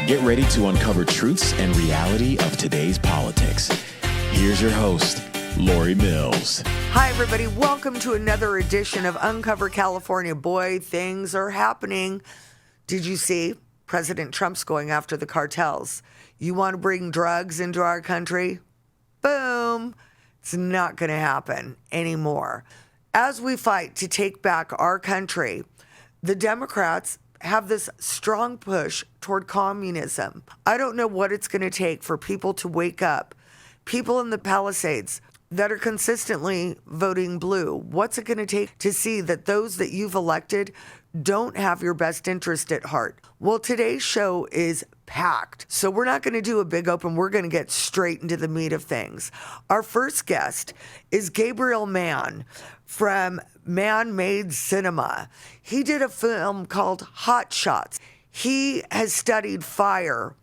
Get ready to uncover truths and reality of today's politics. Here's your host, Lori Mills. Hi, everybody. Welcome to another edition of Uncover California. Boy, things are happening. Did you see President Trump's going after the cartels? You want to bring drugs into our country? Boom. It's not going to happen anymore. As we fight to take back our country, the Democrats have this strong push toward communism. I don't know what it's going to take for people to wake up. People in the Palisades that are consistently voting blue. What's it going to take to see that those that you've elected don't have your best interest at heart? Well, today's show is packed. So we're not going to do a big open. We're going to get straight into the meat of things. Our first guest is Gabriel Mann from Man Made Cinema. He did a film called Hotshot. He has studied fire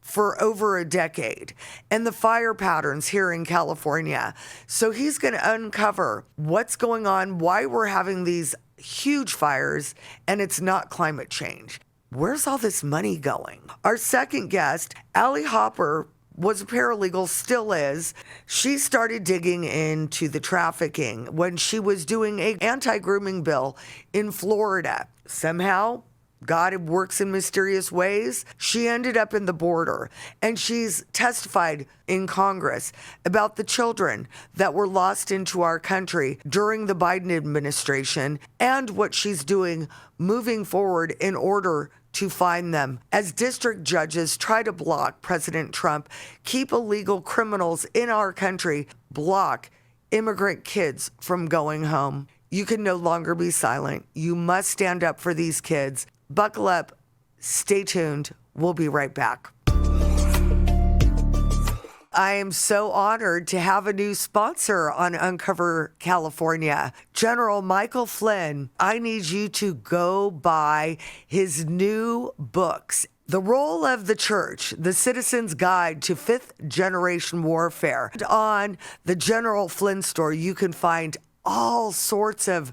for over a decade and the fire patterns here in California. So he's going to uncover what's going on, why we're having these huge fires, and it's not climate change. Where's all this money going? Our second guest, Allie Hopper, was a paralegal, still is. She started digging into the trafficking when she was doing an anti-grooming bill in Florida. Somehow, God works in mysterious ways. She ended up in the border, and she's testified in Congress about the children that were lost into our country during the Biden administration and what she's doing moving forward in order to find them as district judges try to block President Trump, keep illegal criminals in our country, block immigrant kids from going home. You can no longer be silent. You must stand up for these kids. Buckle up. Stay tuned. We'll be right back. I am so honored to have a new sponsor on Uncover California, General Michael Flynn. I need you to go buy his new books, The Role of the Church, The Citizen's Guide to Fifth Generation Warfare. On the General Flynn store, you can find all sorts of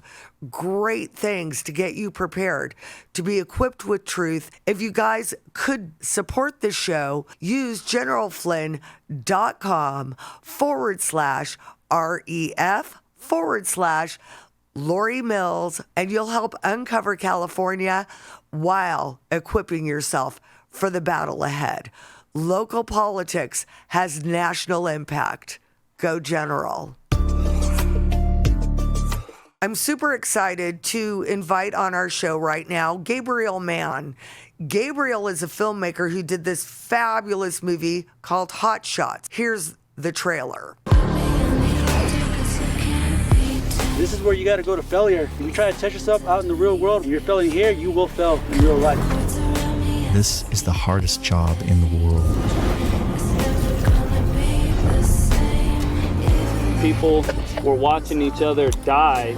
great things to get you prepared to be equipped with truth. If you guys could support the show, use generalflynn.com/REF/Lori Mills, and you'll help uncover California while equipping yourself for the battle ahead. Local politics has national impact. Go General. I'm super excited to invite on our show right now Gabriel Mann. Gabriel is a filmmaker who did this fabulous movie called Hotshot. Here's the trailer. This is where you got to go to failure. If you try to test yourself out in the real world, when you're failing here, you will fail in real life. This is the hardest job in the world. People were watching each other die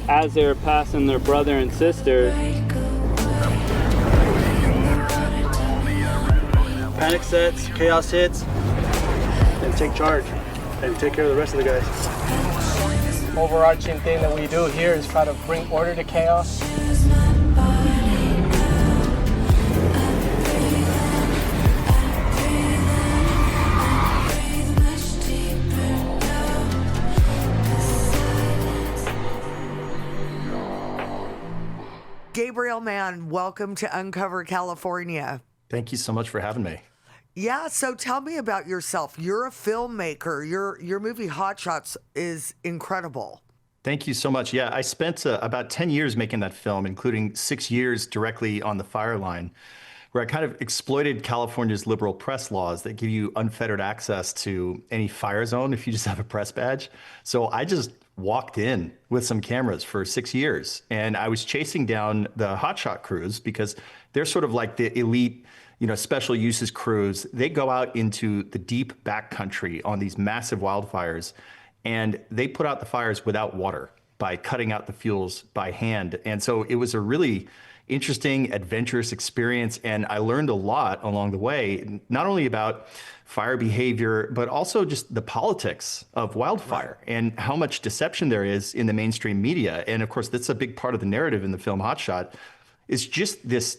as they were passing their brother and sister. Panic sets, chaos hits, and take charge and take care of the rest of the guys. Overarching thing that we do here is try to bring order to chaos. Gabriel Mann, welcome to Uncover California. Thank you so much for having me. Yeah, so tell me about yourself. You're a filmmaker. Your movie Hotshots is incredible. Thank you so much. Yeah, I spent about 10 years making that film, including 6 years directly on the fire line, where I kind of exploited California's liberal press laws that give you unfettered access to any fire zone if you just have a press badge. So I just walked in with some cameras for 6 years, and I was chasing down the hotshot crews because they're sort of like the elite, special uses crews. They go out into the deep backcountry on these massive wildfires, and they put out the fires without water by cutting out the fuels by hand. And so it was a really interesting, adventurous experience, and I learned a lot along the way, not only about fire behavior, but also just the politics of wildfire and how much deception there is in the mainstream media. And of course, that's a big part of the narrative in the film Hotshot. is just this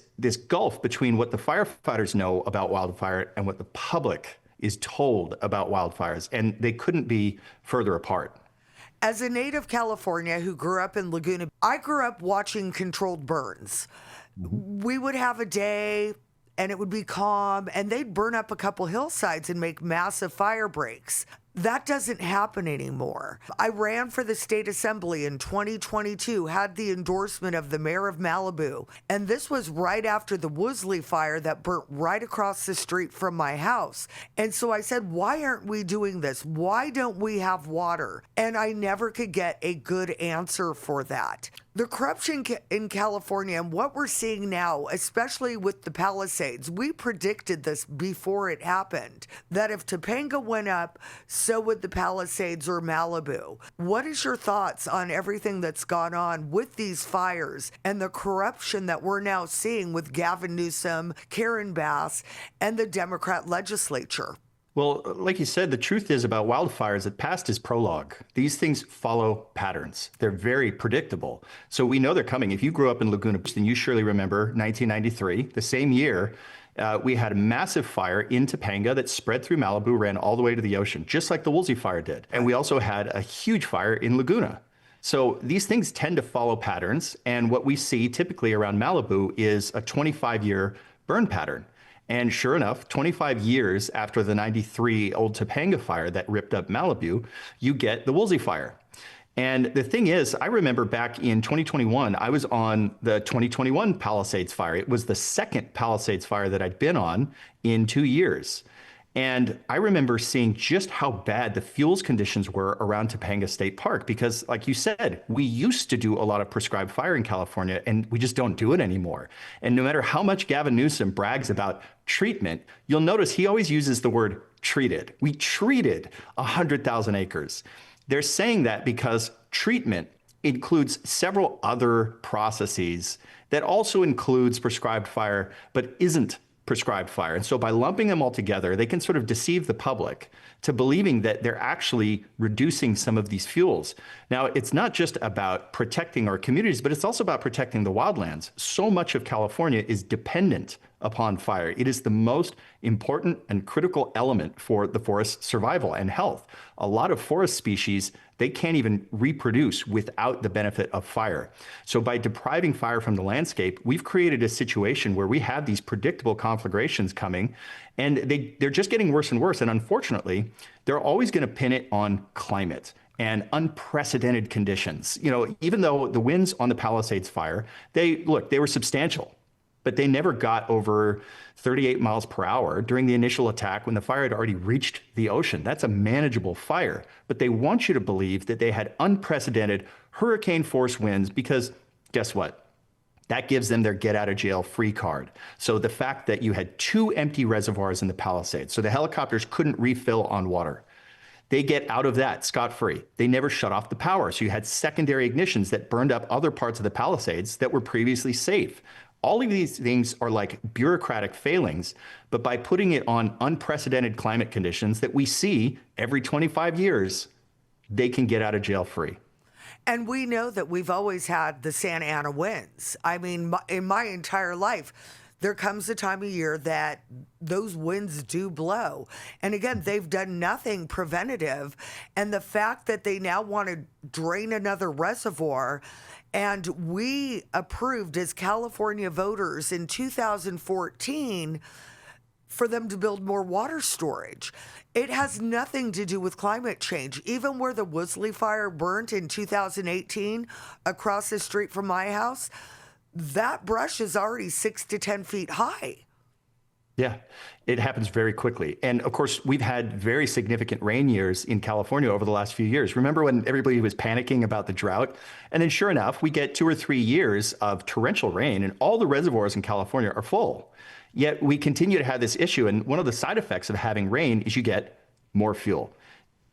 gulf between what the firefighters know about wildfire and what the public is told about wildfires, and they couldn't be further apart. As a native California who grew up in Laguna, I grew up watching controlled burns. We would have a day and it would be calm, and they'd burn up a couple hillsides and make massive fire breaks. That doesn't happen anymore. I ran for the state assembly in 2022, had the endorsement of the mayor of Malibu, and this was right after the Woolsey fire that burnt right across the street from my house. And so I said, why aren't we doing this? Why don't we have water? And I never could get a good answer for that. The corruption in California and what we're seeing now, especially with the Palisades, we predicted this before it happened, that if Topanga went up, so would the Palisades or Malibu. What is your thoughts on everything that's gone on with these fires and the corruption that we're now seeing with Gavin Newsom, Karen Bass, and the Democrat legislature? Well, like you said, the truth is about wildfires that past is prologue. These things follow patterns. They're very predictable. So we know they're coming. If you grew up in Laguna Beach, then you surely remember 1993, the same year, we had a massive fire in Topanga that spread through Malibu, ran all the way to the ocean, just like the Woolsey fire did. And we also had a huge fire in Laguna. So these things tend to follow patterns. And what we see typically around Malibu is a 25-year burn pattern. And sure enough, 25 years after the 93 old Topanga fire that ripped up Malibu, you get the Woolsey fire. And the thing is, I remember back in 2021, I was on the 2021 Palisades fire. It was the second Palisades fire that I'd been on in 2 years. And I remember seeing just how bad the fuels conditions were around Topanga State Park, because like you said, we used to do a lot of prescribed fire in California and we just don't do it anymore. And no matter how much Gavin Newsom brags about treatment, you'll notice he always uses the word treated. We treated 100,000 acres. They're saying that because treatment includes several other processes that also includes prescribed fire, but isn't prescribed fire. And so by lumping them all together, they can sort of deceive the public to believing that they're actually reducing some of these fuels. Now, it's not just about protecting our communities, but it's also about protecting the wildlands. So much of California is dependent upon fire. It is the most important and critical element for the forest's survival and health. A lot of forest species, they can't even reproduce without the benefit of fire. So by depriving fire from the landscape, we've created a situation where we have these predictable conflagrations coming, and they're just getting worse and worse. And unfortunately, they're always going to pin it on climate and unprecedented conditions. You know, even though the winds on the Palisades fire, they were substantial, but they never got over 38 miles per hour during the initial attack when the fire had already reached the ocean. That's a manageable fire. But they want you to believe that they had unprecedented hurricane force winds because guess what? That gives them their get out of jail free card. So the fact that you had 2 empty reservoirs in the Palisades, so the helicopters couldn't refill on water, they get out of that scot-free. They never shut off the power. So you had secondary ignitions that burned up other parts of the Palisades that were previously safe. All of these things are like bureaucratic failings, but by putting it on unprecedented climate conditions that we see every 25 years, they can get out of jail free. And we know that we've always had the Santa Ana winds. I mean, in my entire life, there comes a time of year that those winds do blow. And again, they've done nothing preventative. And the fact that they now want to drain another reservoir, and we approved as California voters in 2014 for them to build more water storage. It has nothing to do with climate change. Even where the Woolsey fire burnt in 2018 across the street from my house, that brush is already 6 to 10 feet high. Yeah, it happens very quickly. And of course, we've had very significant rain years in California over the last few years. Remember when everybody was panicking about the drought? And then sure enough, we get 2 or 3 years of torrential rain and all the reservoirs in California are full. Yet we continue to have this issue. And one of the side effects of having rain is you get more fuel,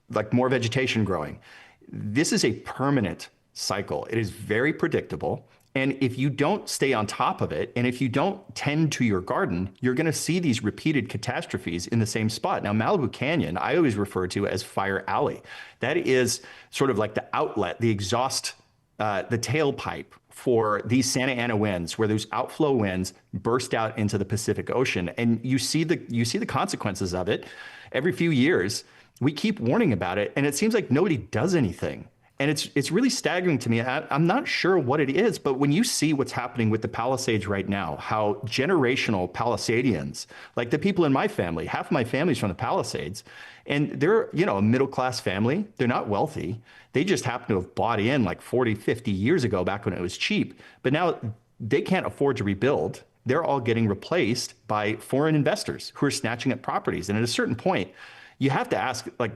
like more vegetation growing. This is a permanent cycle. It is very predictable. And if you don't stay on top of it, and if you don't tend to your garden, you're going to see these repeated catastrophes in the same spot. Now, Malibu Canyon, I always refer to as Fire Alley. That is sort of like the outlet, the exhaust, the tailpipe for these Santa Ana winds, where those outflow winds burst out into the Pacific Ocean. And you see the consequences of it every few years. We keep warning about it, and it seems like nobody does anything. And it's really staggering to me. I'm not sure what it is, but when you see what's happening with the Palisades right now, how generational Palisadians, like the people in my family, half of my family's from the Palisades, and they're, a middle-class family. They're not wealthy. They just happen to have bought in like 40, 50 years ago, back when it was cheap. But now they can't afford to rebuild. They're all getting replaced by foreign investors who are snatching up properties. And at a certain point, you have to ask, like,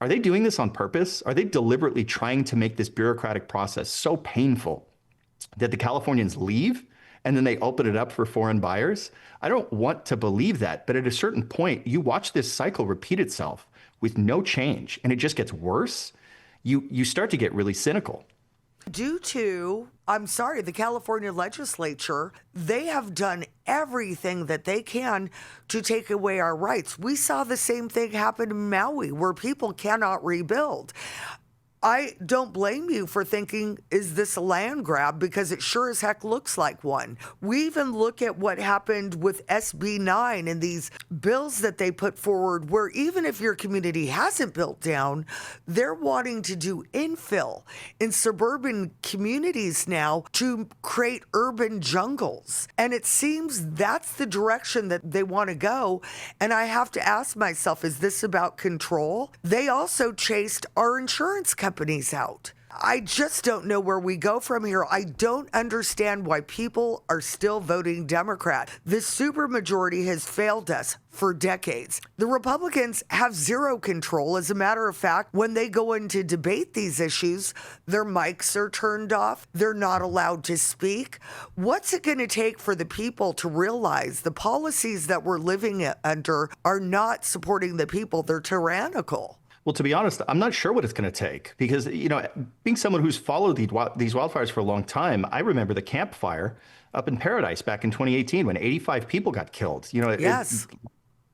are they doing this on purpose? Are they deliberately trying to make this bureaucratic process so painful that the Californians leave and then they open it up for foreign buyers? I don't want to believe that, but at a certain point, you watch this cycle repeat itself with no change, and it just gets worse. You start to get really cynical. Due to, the California legislature, they have done everything that they can to take away our rights. We saw the same thing happen in Maui, where people cannot rebuild. I don't blame you for thinking, is this a land grab? Because it sure as heck looks like one. We even look at what happened with SB 9 and these bills that they put forward, where even if your community hasn't built down, they're wanting to do infill in suburban communities now to create urban jungles. And it seems that's the direction that they want to go. And I have to ask myself, is this about control? They also chased our insurance companies out. I just don't know where we go from here. I don't understand why people are still voting Democrat. This supermajority has failed us for decades. The Republicans have zero control. As a matter of fact, when they go in to debate these issues, their mics are turned off. They're not allowed to speak. What's it going to take for the people to realize the policies that we're living under are not supporting the people? They're tyrannical. Well, to be honest, I'm not sure what it's going to take because, being someone who's followed these wildfires for a long time, I remember the Camp Fire up in Paradise back in 2018 when 85 people got killed. Yes.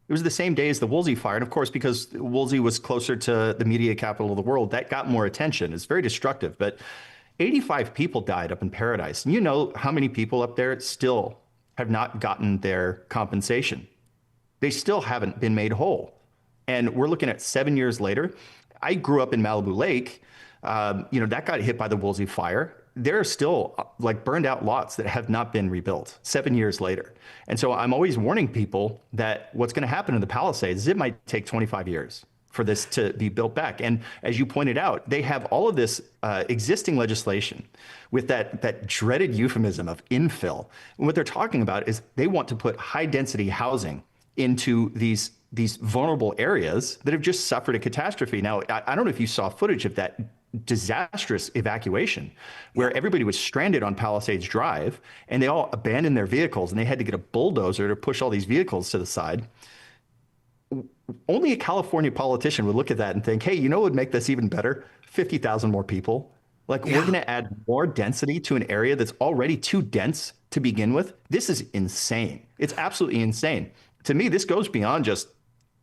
It was the same day as the Woolsey fire. And of course, because Woolsey was closer to the media capital of the world, that got more attention. It's very destructive. But 85 people died up in Paradise. And you know how many people up there still have not gotten their compensation? They still haven't been made whole. And we're looking at 7 years later. I grew up in Malibu Lake. That got hit by the Woolsey fire. There are still burned out lots that have not been rebuilt 7 years later. And so I'm always warning people that what's going to happen in the Palisades is it might take 25 years for this to be built back. And as you pointed out, they have all of this existing legislation with that dreaded euphemism of infill. And what they're talking about is they want to put high density housing into these vulnerable areas that have just suffered a catastrophe. Now, I don't know if you saw footage of that disastrous evacuation where everybody was stranded on Palisades Drive and they all abandoned their vehicles and they had to get a bulldozer to push all these vehicles to the side. Only a California politician would look at that and think, hey, what would make this even better? 50,000 more people. We're going to add more density to an area that's already too dense to begin with. This is insane. It's absolutely insane. To me, this goes beyond just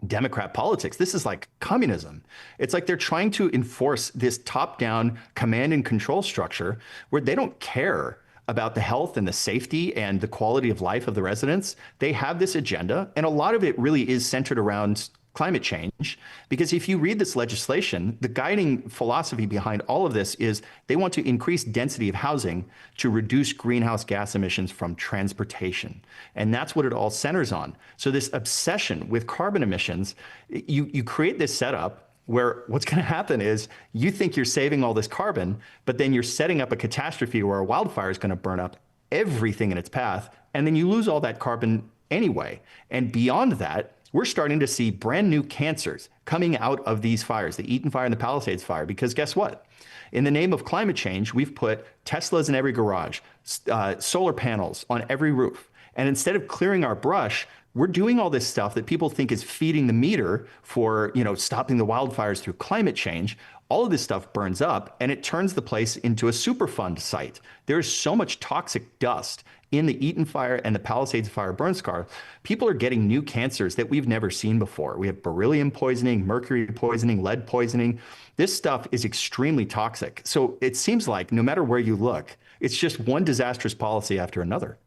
Democrat politics. This is like communism. It's like they're trying to enforce this top-down command and control structure where they don't care about the health and the safety and the quality of life of the residents. They have this agenda, and a lot of it really is centered around climate change, because if you read this legislation, the guiding philosophy behind all of this is they want to increase density of housing to reduce greenhouse gas emissions from transportation. And that's what it all centers on. So this obsession with carbon emissions, you create this setup where what's going to happen is you think you're saving all this carbon, but then you're setting up a catastrophe where a wildfire is going to burn up everything in its path, and then you lose all that carbon anyway. And beyond that, we're starting to see brand new cancers coming out of these fires, the Eaton fire and the Palisades fire, because guess what? In the name of climate change, we've put Teslas in every garage, solar panels on every roof. And instead of clearing our brush, we're doing all this stuff that people think is feeding the meter for, stopping the wildfires through climate change. All of this stuff burns up and it turns the place into a Superfund site. There's so much toxic dust in the Eaton fire and the Palisades fire burn scar. People are getting new cancers that we've never seen before. We have beryllium poisoning, mercury poisoning, lead poisoning. This stuff is extremely toxic. So it seems like no matter where you look, It's just one disastrous policy after another.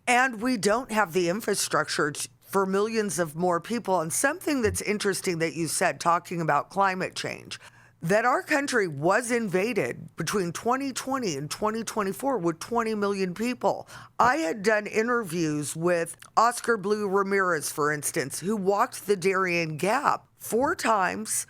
And we don't have the infrastructure for millions of more people. And something that's interesting that you said, talking about climate change, that our country was invaded between 2020 and 2024 with 20 million people. I had done interviews with Oscar Blue Ramirez, for instance, who walked the Darien Gap 4 times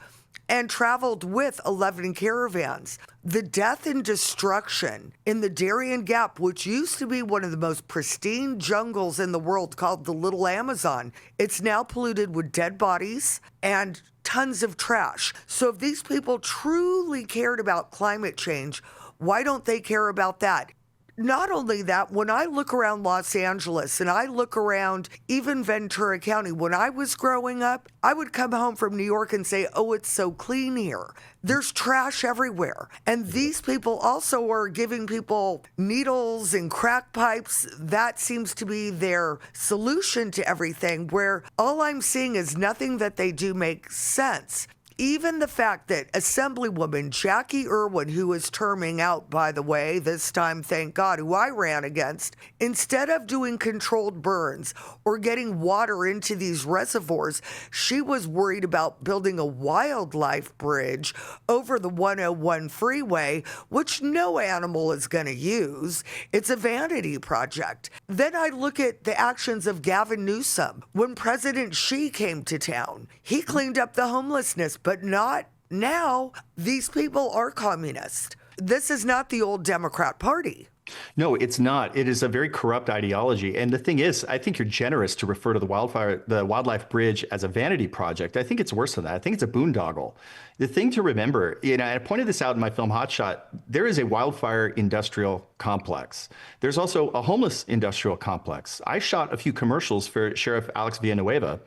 and traveled with 11 caravans. The death and destruction in the Darien Gap, which used to be one of the most pristine jungles in the world called the Little Amazon, it's now polluted with dead bodies and tons of trash. So if these people truly cared about climate change, why don't they care about that? Not only that, when I look around Los Angeles and I look around even Ventura County, when I was growing up, I would come home from New York and say, oh, it's so clean here. There's trash everywhere. And these people also are giving people needles and crack pipes. That seems to be their solution to everything, where all I'm seeing is nothing that they do makes sense. Even the fact that Assemblywoman Jackie Irwin, who is terming out, by the way, this time, thank God, who I ran against, instead of doing controlled burns or getting water into these reservoirs, she was worried about building a wildlife bridge over the 101 freeway, which no animal is going to use. It's a vanity project. Then I look at the actions of Gavin Newsom. When President Xi came to town, he cleaned up the homelessness, but not now. These people are communist. This is not the old Democrat Party. No, it's not. It is a very corrupt ideology. And the thing is, I think you're generous to refer to the wildlife bridge as a vanity project. I think it's worse than that. I think it's a boondoggle. The thing to remember, I pointed this out in my film Hotshot, there is a wildfire industrial complex. There's also a homeless industrial complex. I shot a few commercials for Sheriff Alex Villanueva.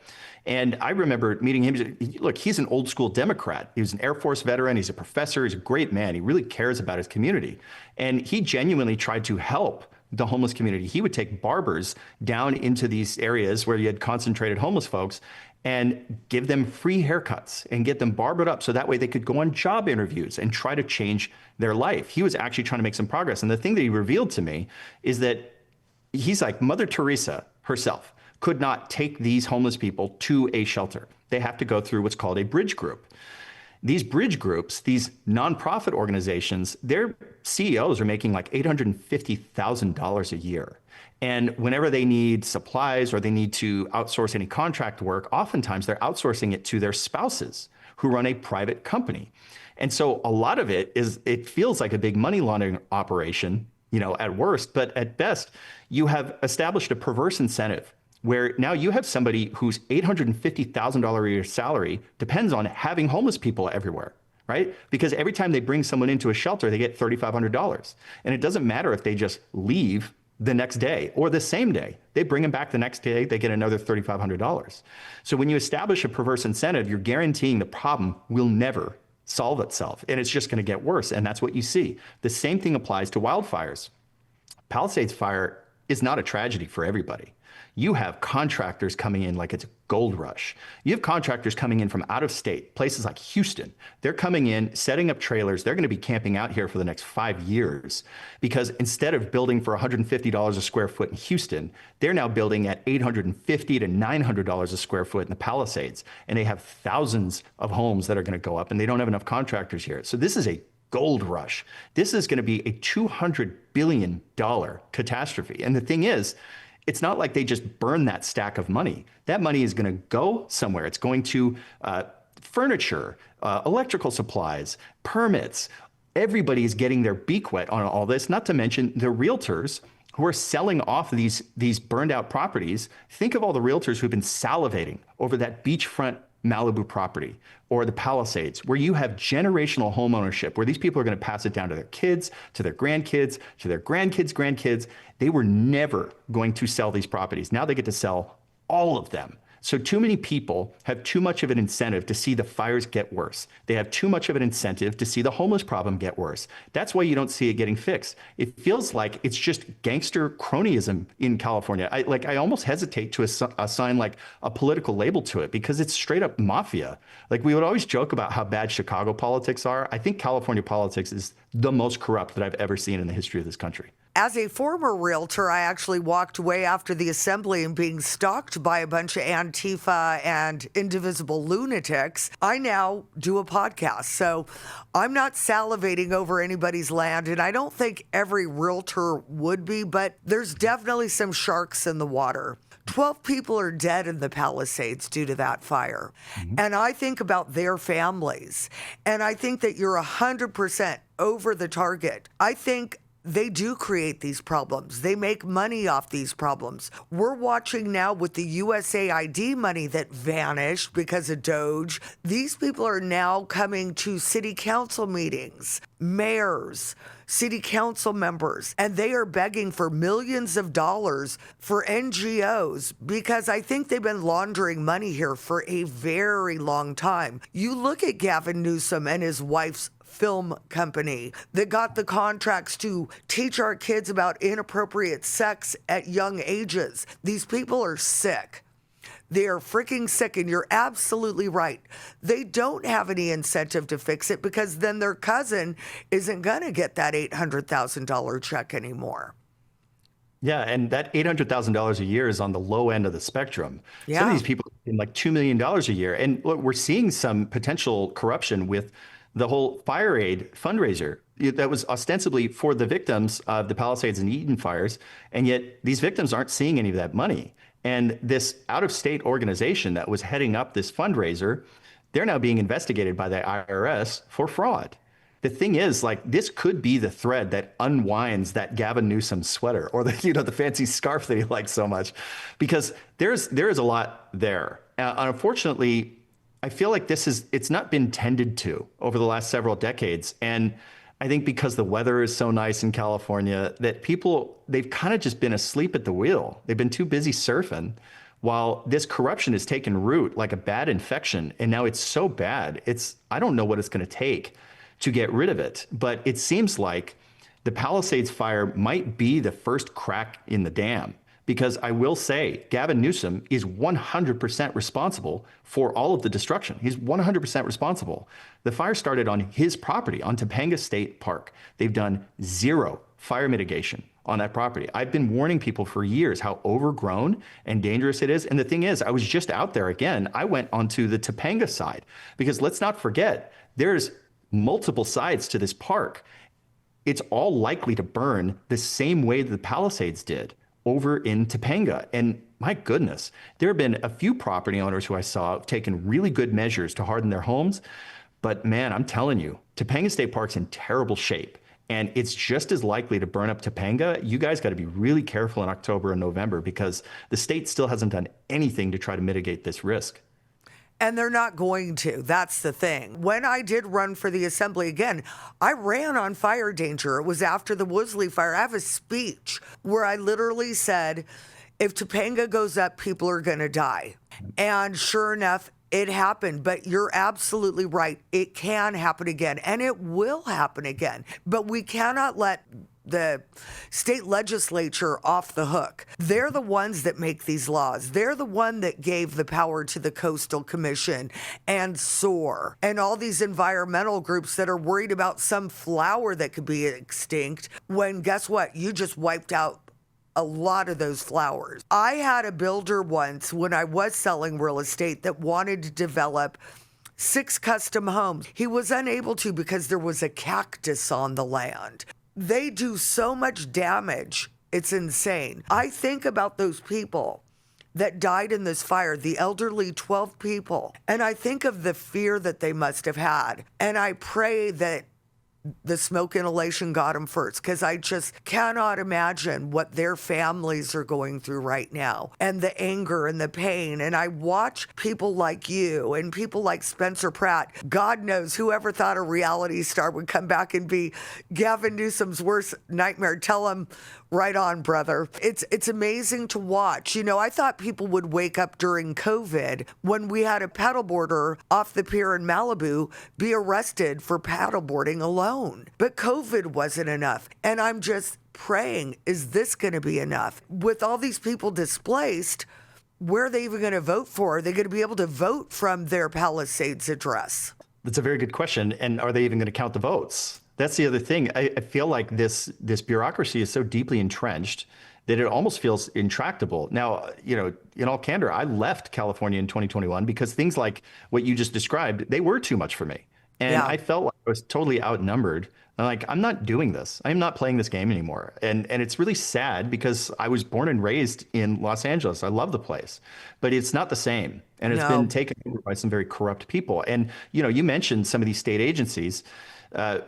And I remember meeting him. Look, he's an old school Democrat. He was an Air Force veteran. He's a professor. He's a great man. He really cares about his community. And he genuinely tried to help the homeless community. He would take barbers down into these areas where you had concentrated homeless folks and give them free haircuts and get them barbered up so that way they could go on job interviews and try to change their life. He was actually trying to make some progress. And the thing that he revealed to me is that he's like Mother Teresa herself could not take these homeless people to a shelter. They have to go through what's called a bridge group. These bridge groups, these nonprofit organizations, their CEOs are making like $850,000 a year. And whenever they need supplies or they need to outsource any contract work, oftentimes they're outsourcing it to their spouses who run a private company. And so a lot of it feels like a big money laundering operation, at worst, but at best, you have established a perverse incentive where now you have somebody whose $850,000 a year salary depends on having homeless people everywhere, right? Because every time they bring someone into a shelter, they get $3,500. And it doesn't matter if they just leave the next day or the same day. They bring them back the next day, they get another $3,500. So when you establish a perverse incentive, you're guaranteeing the problem will never solve itself. And it's just going to get worse. And that's what you see. The same thing applies to wildfires. Palisades fire is not a tragedy for everybody. You have contractors coming in like it's a gold rush. You have contractors coming in from out of state, places like Houston. They're coming in, setting up trailers. They're going to be camping out here for the next 5 years because instead of building for $150 a square foot in Houston, they're now building at $850 to $900 a square foot in the Palisades. And they have thousands of homes that are going to go up and they don't have enough contractors here. So this is a gold rush. This is going to be a $200 billion catastrophe. And the thing is, it's not like they just burn that stack of money. That money is going to go somewhere. It's going to furniture, electrical supplies, permits. Everybody is getting their beak wet on all this, not to mention the realtors who are selling off these burned out properties. Think of all the realtors who've been salivating over that beachfront Malibu property or the Palisades, where you have generational home ownership, where these people are going to pass it down to their kids, to their grandkids, to their grandkids' grandkids. They were never going to sell these properties. Now they get to sell all of them. So too many people have too much of an incentive to see the fires get worse. They have too much of an incentive to see the homeless problem get worse. That's why you don't see it getting fixed. It feels like it's just gangster cronyism in California. I almost hesitate to assign like a political label to it because it's straight up mafia. Like we would always joke about how bad Chicago politics are. I think California politics is the most corrupt that I've ever seen in the history of this country. As a former realtor, I actually walked away after the assembly and being stalked by a bunch of Antifa and indivisible lunatics. I now do a podcast, so I'm not salivating over anybody's land, and I don't think every realtor would be, but there's definitely some sharks in the water. 12 people are dead in the Palisades due to that fire. And I think about their families, and I think that you're 100% over the target. I think they do create these problems. They make money off these problems. We're watching now with the USAID money that vanished because of Doge. These people are now coming to city council meetings, mayors, city council members, and they are begging for millions of dollars for NGOs because I think they've been laundering money here for a very long time. You look at Gavin Newsom and his wife's film company that got the contracts to teach our kids about inappropriate sex at young ages. These people are sick. They are freaking sick, and you're absolutely right. They don't have any incentive to fix it because then their cousin isn't going to get that $800,000 check anymore. Yeah, and that $800,000 a year is on the low end of the spectrum. Yeah. Some of these people are like $2 million a year. And look, we're seeing some potential corruption with the whole fire aid fundraiser that was ostensibly for the victims of the Palisades and Eaton fires. And yet these victims aren't seeing any of that money. And this out-of-state organization that was heading up this fundraiser, they're now being investigated by the IRS for fraud. The thing is, like, this could be the thread that unwinds that Gavin Newsom sweater or the fancy scarf that he likes so much, because there is a lot there. Unfortunately, I feel like it's not been tended to over the last several decades. And I think because the weather is so nice in California that they've kind of just been asleep at the wheel. They've been too busy surfing while this corruption has taken root like a bad infection. And now it's so bad. I don't know what it's going to take to get rid of it. But it seems like the Palisades fire might be the first crack in the dam. Because I will say, Gavin Newsom is 100% responsible for all of the destruction. He's 100% responsible. The fire started on his property, on Topanga State Park. They've done zero fire mitigation on that property. I've been warning people for years how overgrown and dangerous it is. And the thing is, I was just out there again. I went onto the Topanga side because let's not forget, there's multiple sides to this park. It's all likely to burn the same way that the Palisades did over in Topanga. And my goodness, there have been a few property owners who I saw have taken really good measures to harden their homes. But man, I'm telling you, Topanga State Park's in terrible shape. And it's just as likely to burn up Topanga. You guys got to be really careful in October and November because the state still hasn't done anything to try to mitigate this risk. And they're not going to. That's the thing. When I did run for the assembly again, I ran on fire danger. It was after the Woolsey fire. I have a speech where I literally said, if Topanga goes up, people are going to die. And sure enough, it happened. But you're absolutely right. It can happen again. And it will happen again. But we cannot let the state legislature off the hook. They're the ones that make these laws. They're the one that gave the power to the Coastal Commission and SOAR and all these environmental groups that are worried about some flower that could be extinct when, guess what? You just wiped out a lot of those flowers. I had a builder once when I was selling real estate that wanted to develop 6 custom homes. He was unable to because there was a cactus on the land. They do so much damage. It's insane. I think about those people that died in this fire, the elderly 12 people, and I think of the fear that they must have had. And I pray that the smoke inhalation got them first, because I just cannot imagine what their families are going through right now, and the anger and the pain. And I watch people like you and people like Spencer Pratt. God knows whoever thought a reality star would come back and be Gavin Newsom's worst nightmare. Tell him Right on, brother. It's amazing to watch. You know, I thought people would wake up during COVID when we had a paddleboarder off the pier in Malibu be arrested for paddleboarding alone. But COVID wasn't enough. And I'm just praying, is this going to be enough? With all these people displaced, where are they even going to vote for? Are they going to be able to vote from their Palisades address? That's a very good question. And are they even going to count the votes? That's the other thing. I feel like this bureaucracy is so deeply entrenched that it almost feels intractable. Now, you know, in all candor, I left California in 2021 because things like what you just described, they were too much for me. And I felt like I was totally outnumbered. I'm like, I'm not doing this. I'm not playing this game anymore. And it's really sad because I was born and raised in Los Angeles. I love the place, but it's not the same. And it's been taken over by some very corrupt people. And, you know, you mentioned some of these state agencies.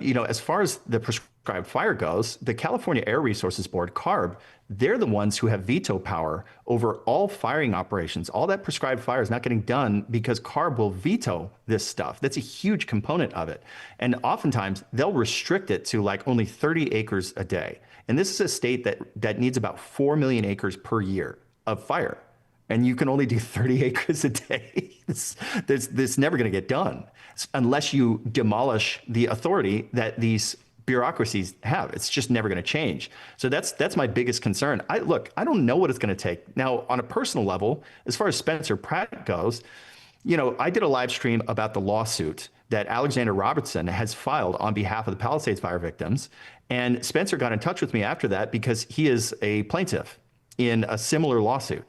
You know, as far as the prescribed fire goes, the California Air Resources Board, CARB, they're the ones who have veto power over all firing operations. All that prescribed fire is not getting done because CARB will veto this stuff. That's a huge component of it. And oftentimes they'll restrict it to like only 30 acres a day. And this is a state that needs about 4 million acres per year of fire. And you can only do 30 acres a day. This never going to get done unless you demolish the authority that these bureaucracies have. It's just never going to change. So that's my biggest concern. I don't know what it's going to take. Now, on a personal level, as far as Spencer Pratt goes, you know, I did a live stream about the lawsuit that Alexander Robertson has filed on behalf of the Palisades fire victims. And Spencer got in touch with me after that because he is a plaintiff in a similar lawsuit.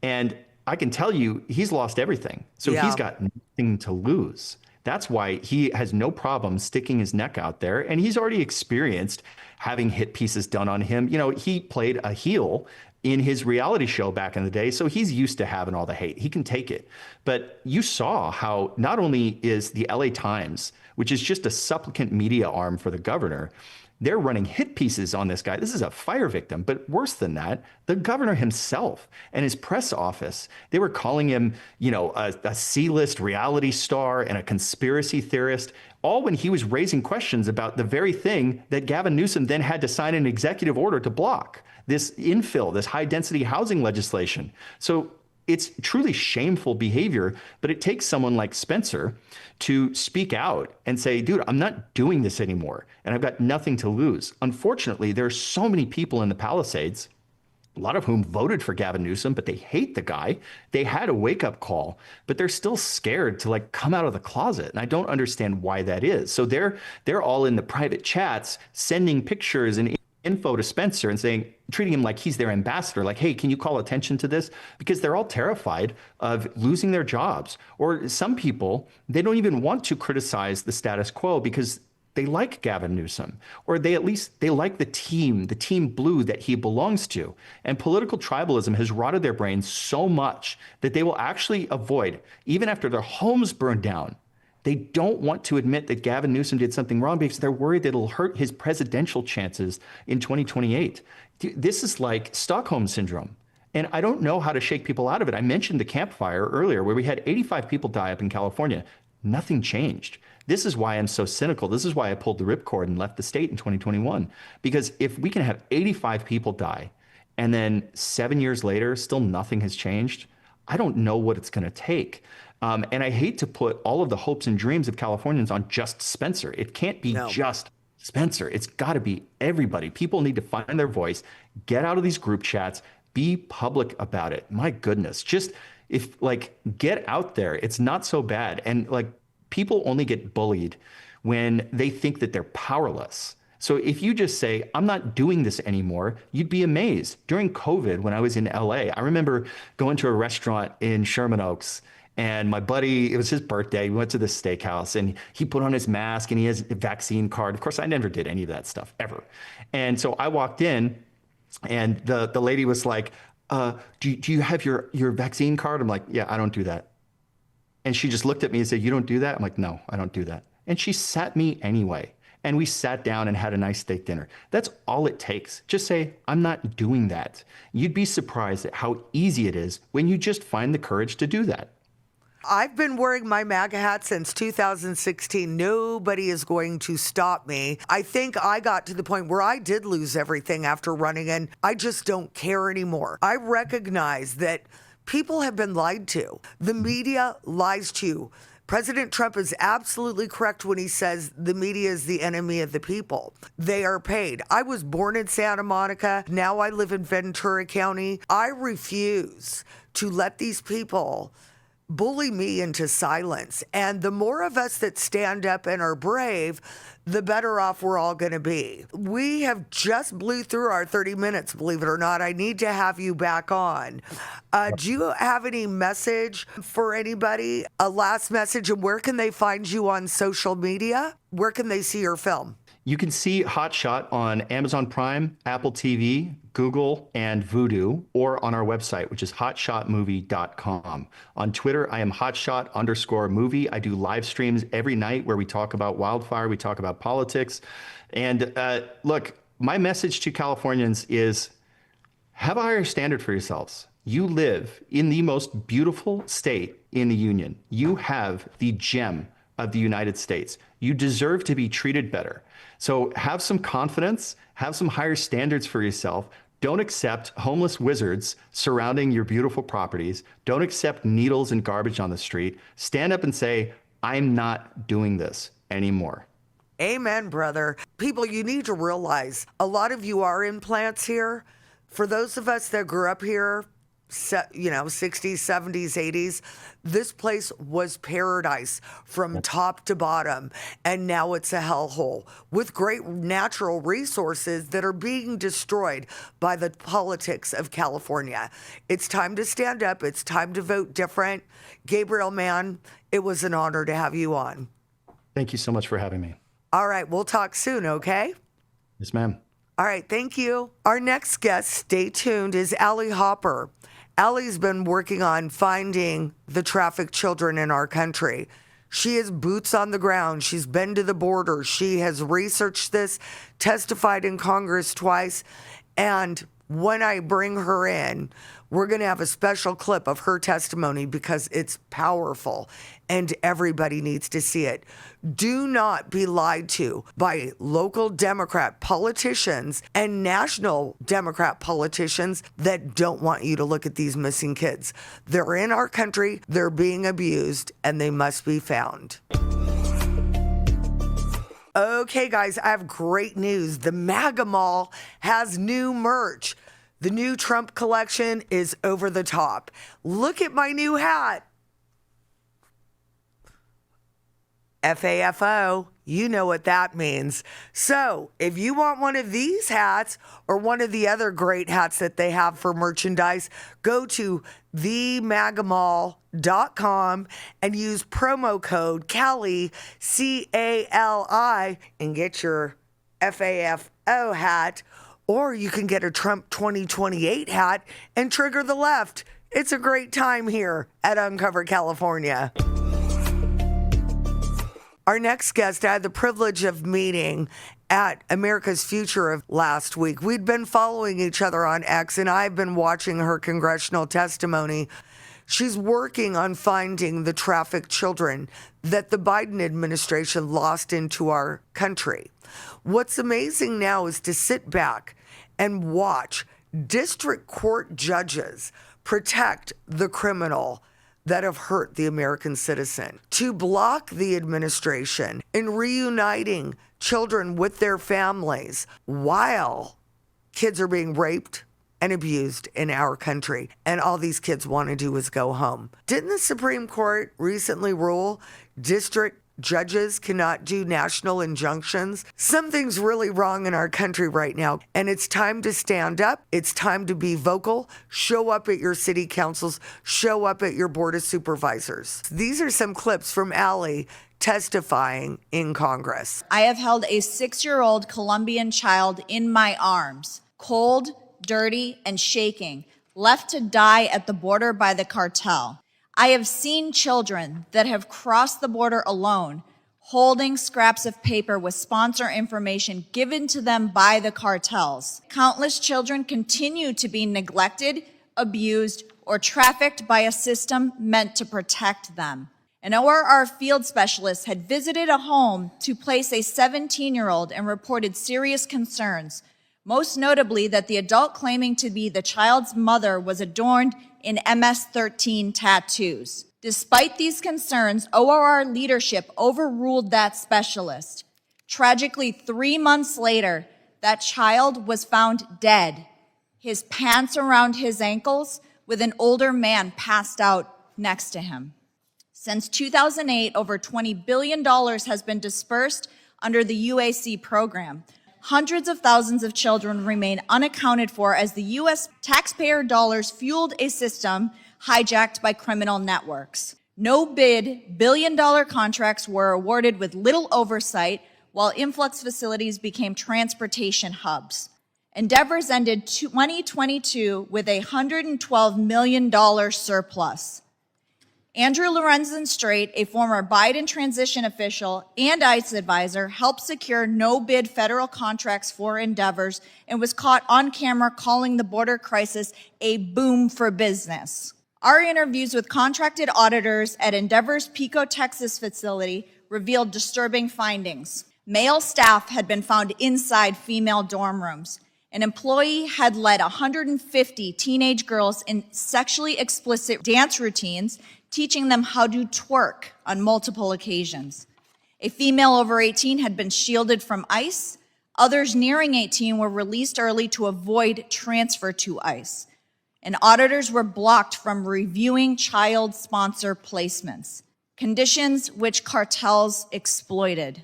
And I can tell you, he's lost everything. So he's got nothing to lose. That's why he has no problem sticking his neck out there. And he's already experienced having hit pieces done on him. You know, he played a heel in his reality show back in the day. So he's used to having all the hate. He can take it. But you saw how not only is the LA Times, which is just a supplicant media arm for the governor, they're running hit pieces on this guy. This is a fire victim, but worse than that, the governor himself and his press office, they were calling him, you know, a C-list reality star and a conspiracy theorist, all when he was raising questions about the very thing that Gavin Newsom then had to sign an executive order to block, this infill, this high-density housing legislation. So it's truly shameful behavior, but it takes someone like Spencer to speak out and say, dude, I'm not doing this anymore, and I've got nothing to lose. Unfortunately, there are so many people in the Palisades, a lot of whom voted for Gavin Newsom, but they hate the guy. They had a wake-up call, but they're still scared to like come out of the closet, and I don't understand why that is. So they're all in the private chats, sending pictures and info to Spencer and saying, treating him like he's their ambassador, like, hey, can you call attention to this? Because they're all terrified of losing their jobs. Or some people, they don't even want to criticize the status quo because they like Gavin Newsom, or they like the team blue that he belongs to. And political tribalism has rotted their brains so much that they will actually avoid, even after their homes burn down, they don't want to admit that Gavin Newsom did something wrong because they're worried that it'll hurt his presidential chances in 2028. This is like Stockholm Syndrome. And I don't know how to shake people out of it. I mentioned the campfire earlier where we had 85 people die up in California. Nothing changed. This is why I'm so cynical. This is why I pulled the ripcord and left the state in 2021. Because if we can have 85 people die and then 7 years later, still nothing has changed, I don't know what it's going to take. And I hate to put all of the hopes and dreams of Californians on just Spencer. It can't be just Spencer. It's got to be everybody. People need to find their voice, get out of these group chats, be public about it. My goodness, just get out there. It's not so bad. And like people only get bullied when they think that they're powerless. So if you just say, I'm not doing this anymore, you'd be amazed. During COVID, when I was in LA, I remember going to a restaurant in Sherman Oaks, and my buddy, it was his birthday. We went to this steakhouse and he put on his mask and he has a vaccine card. Of course, I never did any of that stuff ever. And so I walked in and the lady was like, do you have your vaccine card? I'm like, yeah, I don't do that. And she just looked at me and said, you don't do that? I'm like, no, I don't do that. And she sat me anyway. And we sat down and had a nice steak dinner. That's all it takes. Just say, I'm not doing that. You'd be surprised at how easy it is when you just find the courage to do that. I've been wearing my MAGA hat since 2016. Nobody is going to stop me. I think I got to the point where I did lose everything after running, and I just don't care anymore. I recognize that people have been lied to. The media lies to you. President Trump is absolutely correct when he says the media is the enemy of the people. They are paid. I was born in Santa Monica. Now I live in Ventura County. I refuse to let these people bully me into silence. And the more of us that stand up and are brave, the better off we're all going to be. We have just blew through our 30 minutes, believe it or not. I need to have you back on. Do you have any message for anybody? A last message, and where can they find you on social media? Where can they see your film? You can see Hotshot on Amazon Prime, Apple TV, Google, and Vudu, or on our website, which is hotshotmovie.com. On Twitter, I am hotshot_movie. I do live streams every night where we talk about wildfire, we talk about politics. And look, my message to Californians is have a higher standard for yourselves. You live in the most beautiful state in the union. You have the gem of the United States. You deserve to be treated better. So have some confidence, have some higher standards for yourself. Don't accept homeless wizards surrounding your beautiful properties. Don't accept needles and garbage on the street. Stand up and say, I'm not doing this anymore. Amen, brother. People, you need to realize a lot of you are in plants here. For those of us that grew up here, 60s, 70s, 80s, this place was paradise from top to bottom. And now it's a hellhole with great natural resources that are being destroyed by the politics of California. It's time to stand up. It's time to vote different. Gabriel Mann, it was an honor to have you on. Thank you so much for having me. All right, we'll talk soon, okay? Yes, ma'am. All right, thank you. Our next guest, stay tuned, is Allie Hopper. Allie's been working on finding the trafficked children in our country. She has boots on the ground. She's been to the border. She has researched this, testified in Congress twice. And when I bring her in, we're going to have a special clip of her testimony because it's powerful and everybody needs to see it. Do not be lied to by local Democrat politicians and national Democrat politicians that don't want you to look at these missing kids. They're in our country, they're being abused, and they must be found. Okay, guys, I have great news. The MAGA Mall has new merch. The new Trump collection is over the top. Look at my new hat. FAFO, you know what that means. So if you want one of these hats or one of the other great hats that they have for merchandise, go to themagamall.com and use promo code CALI, CALI, and get your FAFO hat. Or you can get a Trump 2028 hat and trigger the left. It's a great time here at Uncover California. Our next guest, I had the privilege of meeting at America's Future of last week. We'd been following each other on X, and I've been watching her congressional testimony. She's working on finding the trafficked children that the Biden administration lost into our country. What's amazing now is to sit back and watch district court judges protect the criminal that have hurt the American citizen, to block the administration in reuniting children with their families while kids are being raped and abused in our country. And all these kids want to do is go home. Didn't the Supreme Court recently rule district judges cannot do national injunctions? Something's really wrong in our country right now, and it's time to stand up. It's time to be vocal. Show up at your city councils. Show up at your board of supervisors. These are some clips from Allie testifying in Congress. I have held a 6-year-old Colombian child in my arms, cold, dirty, and shaking, left to die at the border by the cartel. I have seen children that have crossed the border alone, holding scraps of paper with sponsor information given to them by the cartels. Countless children continue to be neglected, abused, or trafficked by a system meant to protect them. An ORR field specialist had visited a home to place a 17-year-old and reported serious concerns, most notably that the adult claiming to be the child's mother was adorned in MS-13 tattoos. Despite these concerns, ORR leadership overruled that specialist. Tragically, 3 months later, that child was found dead, his pants around his ankles, with an older man passed out next to him. Since 2008, over $20 billion has been dispersed under the UAC program. Hundreds of thousands of children remain unaccounted for as the U.S. taxpayer dollars fueled a system hijacked by criminal networks. No-bid billion-dollar contracts were awarded with little oversight, while influx facilities became transportation hubs. Endeavors ended 2022 with a $112 million surplus. Andrew Lorenzen-Strait, a former Biden transition official and ICE advisor, helped secure no-bid federal contracts for Endeavors and was caught on camera calling the border crisis a boom for business. Our interviews with contracted auditors at Endeavor's Pico, Texas facility revealed disturbing findings. Male staff had been found inside female dorm rooms. An employee had led 150 teenage girls in sexually explicit dance routines, teaching them how to twerk on multiple occasions. A female over 18 had been shielded from ICE. Others nearing 18 were released early to avoid transfer to ICE. And auditors were blocked from reviewing child sponsor placements, conditions which cartels exploited.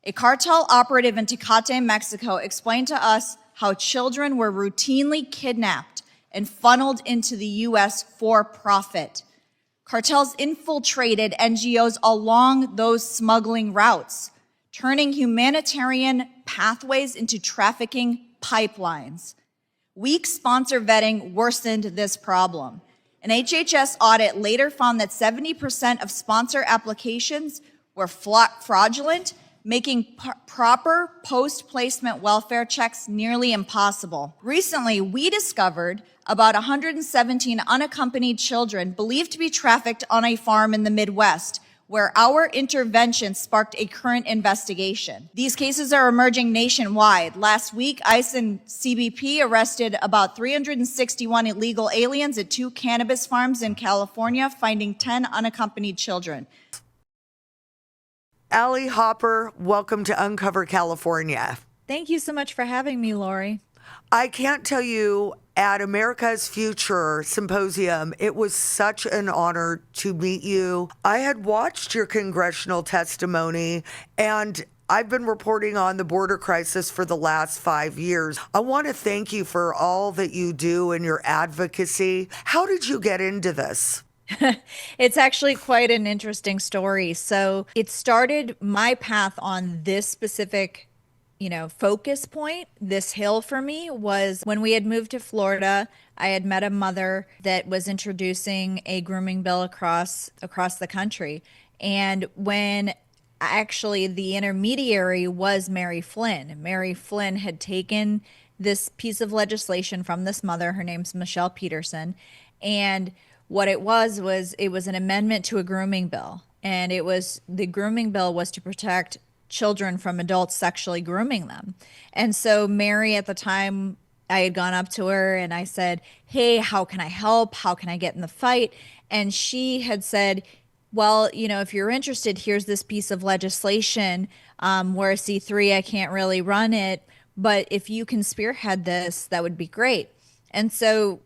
A cartel operative in Tecate, Mexico, explained to us how children were routinely kidnapped and funneled into the U.S. for profit. Cartels infiltrated NGOs along those smuggling routes, turning humanitarian pathways into trafficking pipelines. Weak sponsor vetting worsened this problem. An HHS audit later found that 70% of sponsor applications were fraudulent, making proper post-placement welfare checks nearly impossible. Recently, we discovered about 117 unaccompanied children believed to be trafficked on a farm in the Midwest, where our intervention sparked a current investigation. These cases are emerging nationwide. Last week, ICE and CBP arrested about 361 illegal aliens at 2 cannabis farms in California, finding 10 unaccompanied children. Allie Hopper, welcome to Uncover California. Thank you so much for having me, Lori. I can't tell you, at America's Future Symposium, it was such an honor to meet you. I had watched your congressional testimony, and I've been reporting on the border crisis for the last 5 years. I want to thank you for all that you do and your advocacy. How did you get into this? It's actually quite an interesting story. So it started my path on this specific focus point, this hill for me, was when we had moved to Florida. I had met a mother that was introducing a grooming bill across the country. And when actually the intermediary was Mary Flynn. Mary Flynn had taken this piece of legislation from this mother. Her name's Michelle Peterson. And what it was an amendment to a grooming bill. And the grooming bill was to protect children from adults sexually grooming them. And so Mary, at the time, I had gone up to her and I said, hey, how can I help? How can I get in the fight? And she had said, well, if you're interested, here's this piece of legislation. We're a C3, I can't really run it, but if you can spearhead this, that would be great. And so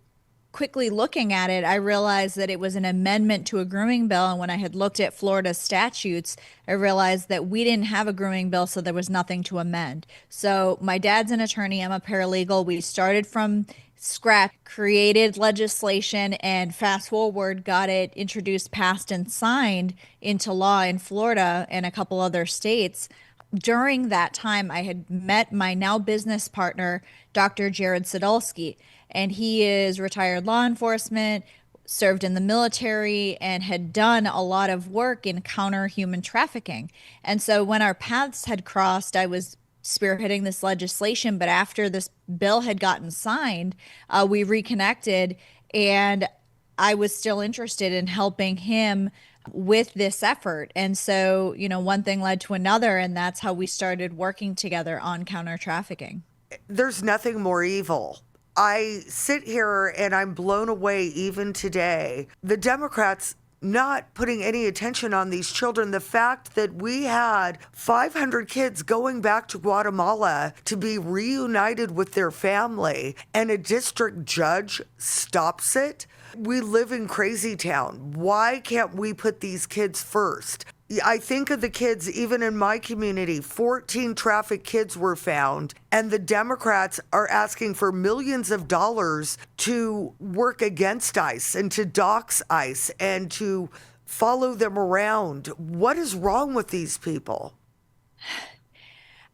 quickly looking at it, I realized that it was an amendment to a grooming bill. And when I had looked at Florida statutes, I realized that we didn't have a grooming bill, so there was nothing to amend. So my dad's an attorney, I'm a paralegal. We started from scratch, created legislation, and fast forward, got it introduced, passed, and signed into law in Florida and a couple other states. During that time, I had met my now business partner, Dr. Jared Sadulski. And he is retired law enforcement, served in the military, and had done a lot of work in counter human trafficking. And so when our paths had crossed, I was spearheading this legislation. But after this bill had gotten signed, we reconnected. And I was still interested in helping him with this effort. And so, one thing led to another, and that's how we started working together on counter trafficking. There's nothing more evil. I sit here and I'm blown away even today. The Democrats not putting any attention on these children. The fact that we had 500 kids going back to Guatemala to be reunited with their family and a district judge stops it. We live in crazy town. Why can't we put these kids first? I think of the kids, even in my community, 14 trafficked kids were found, and the Democrats are asking for millions of dollars to work against ICE and to dox ICE and to follow them around. What is wrong with these people?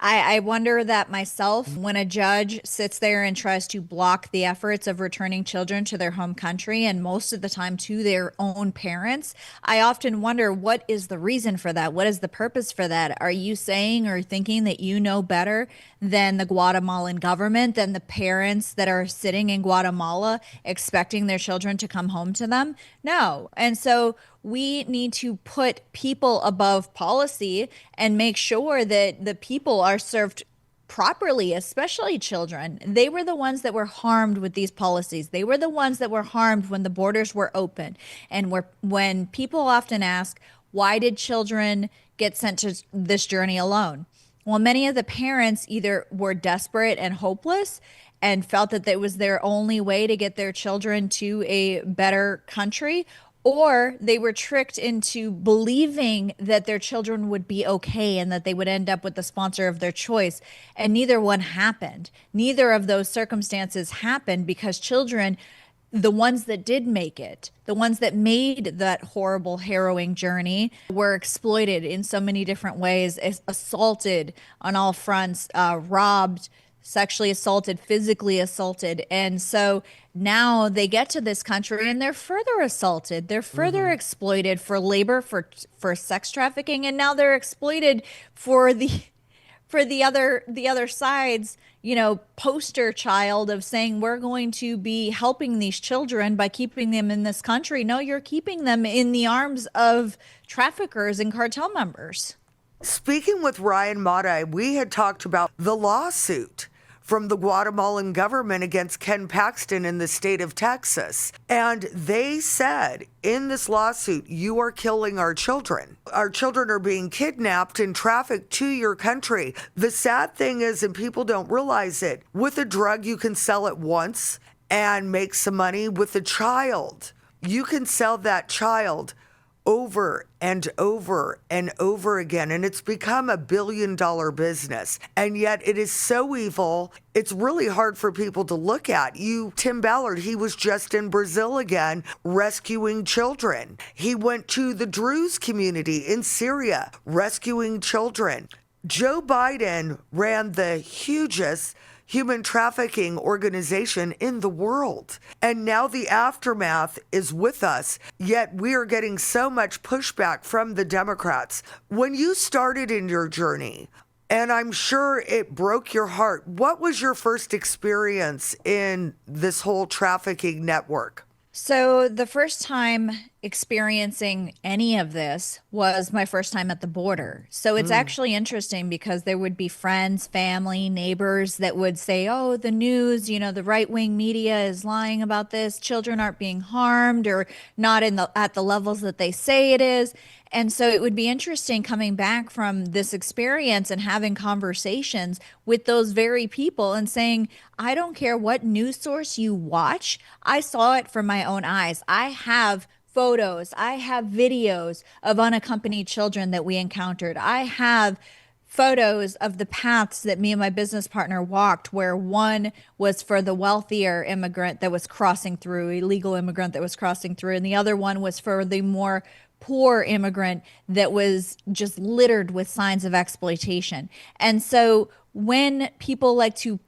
I wonder that myself when a judge sits there and tries to block the efforts of returning children to their home country, and most of the time to their own parents. I often wonder, what is the reason for that? What is the purpose for that? Are you saying or thinking that you know better than the Guatemalan government, than the parents that are sitting in Guatemala expecting their children to come home to them? No. And so we need to put people above policy and make sure that the people are served properly, especially children. They were the ones that were harmed with these policies. They were the ones that were harmed when the borders were open. And when people often ask, why did children get sent to this journey alone? Well, many of the parents either were desperate and hopeless and felt that it was their only way to get their children to a better country, or they were tricked into believing that their children would be okay and that they would end up with the sponsor of their choice. And neither one happened. Neither of those circumstances happened because children, the ones that did make it, the ones that made that horrible, harrowing journey, were exploited in so many different ways, assaulted on all fronts, robbed, sexually assaulted, physically assaulted. And so now they get to this country and they're further assaulted. They're further exploited for labor, for sex trafficking, and now they're exploited for the other side's, poster child of saying we're going to be helping these children by keeping them in this country. No, you're keeping them in the arms of traffickers and cartel members. Speaking with Ryan Mata, we had talked about the lawsuit from the Guatemalan government against Ken Paxton in the state of Texas. And they said, in this lawsuit, you are killing our children. Our children are being kidnapped and trafficked to your country. The sad thing is, and people don't realize it, with a drug, you can sell it once and make some money. With a child, you can sell that child over and over and over again. And it's become $1 billion business. And yet it is so evil, it's really hard for people to look at. Tim Ballard, he was just in Brazil again, rescuing children. He went to the Druze community in Syria, rescuing children. Joe Biden ran the hugest human trafficking organization in the world. And now the aftermath is with us, yet we are getting so much pushback from the Democrats. When you started in your journey, and I'm sure it broke your heart, what was your first experience in this whole trafficking network? So the first time experiencing any of this was my first time at the border. So it's actually interesting because there would be friends, family, neighbors that would say, oh, the news, the right-wing media is lying about this. Children aren't being harmed or not at the levels that they say it is. And so it would be interesting coming back from this experience and having conversations with those very people and saying, I don't care what news source you watch. I saw it from my own eyes. I have photos. I have videos of unaccompanied children that we encountered. I have photos of the paths that me and my business partner walked, where one was for the wealthier immigrant that was crossing through, illegal immigrant that was crossing through, and the other one was for the more poor immigrant that was just littered with signs of exploitation. And so when people like to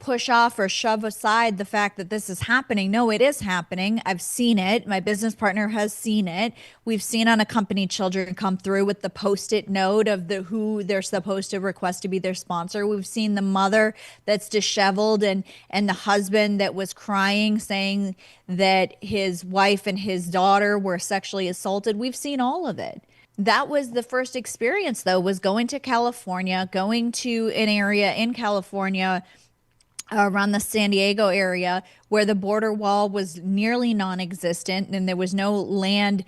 push off or shove aside the fact that this is happening. No, it is happening. I've seen it. My business partner has seen it. We've seen unaccompanied children come through with the Post-it note of who they're supposed to request to be their sponsor. We've seen the mother that's disheveled and the husband that was crying, saying that his wife and his daughter were sexually assaulted. We've seen all of it. That was the first experience, though, was going to California, going to an area in California around the San Diego area where the border wall was nearly non-existent and there was no land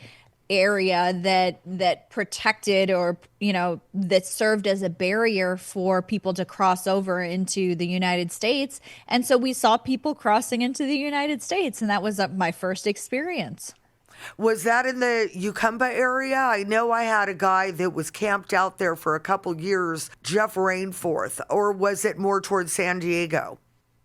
area that protected or, that served as a barrier for people to cross over into the United States. And so we saw people crossing into the United States, and that was my first experience. Was that in the Ucumba area? I know I had a guy that was camped out there for a couple years, Jeff Rainforth, or was it more towards San Diego?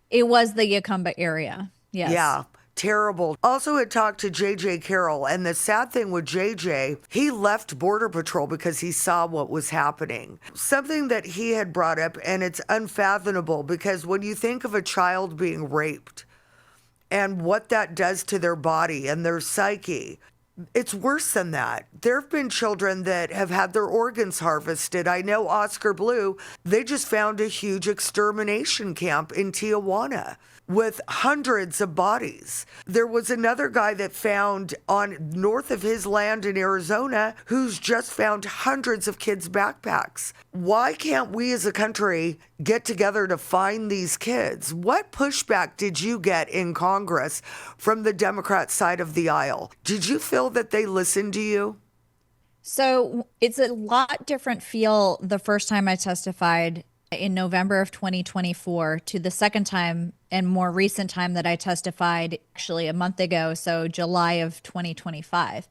It was the Ucumba area. Yes. Yeah. Terrible. Also had talked to JJ Carroll, and the sad thing with JJ, he left Border Patrol because he saw what was happening. Something that he had brought up, and it's unfathomable because when you think of a child being raped and what that does to their body and their psyche, it's worse than that. There have been children that have had their organs harvested. I know Oscar Blue, they just found a huge extermination camp in Tijuana with hundreds of bodies. There was another guy that found on north of his land in Arizona who's just found hundreds of kids' backpacks. Why can't we as a country get together to find these kids? What pushback did you get in Congress from the Democrat side of the aisle? Did you feel that they listened to you? So it's a lot different feel the first time I testified in November of 2024 to the second time and more recent time that I testified actually a month ago, so July of 2025.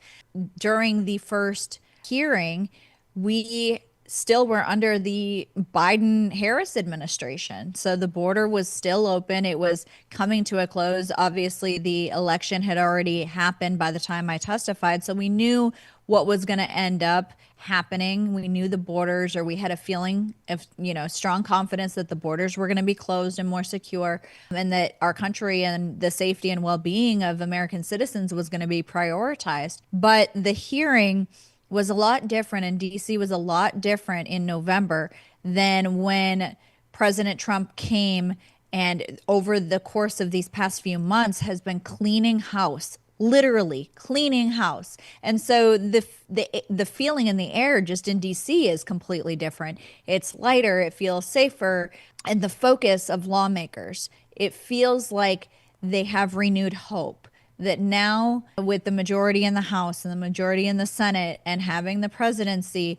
During the first hearing, we still were under the Biden-Harris administration. So the border was still open. It was coming to a close. Obviously, the election had already happened by the time I testified. So we knew what was going to end up happening. We knew the borders, or we had a feeling of, strong confidence that the borders were going to be closed and more secure, and that our country and the safety and well-being of American citizens was going to be prioritized. But the hearing was a lot different, and DC was a lot different in November than when President Trump came and over the course of these past few months has been cleaning house, literally cleaning house. And so the feeling in the air just in DC is completely different. It's lighter, it feels safer, and the focus of lawmakers, it feels like they have renewed hope. That now, with the majority in the House and the majority in the Senate and having the presidency,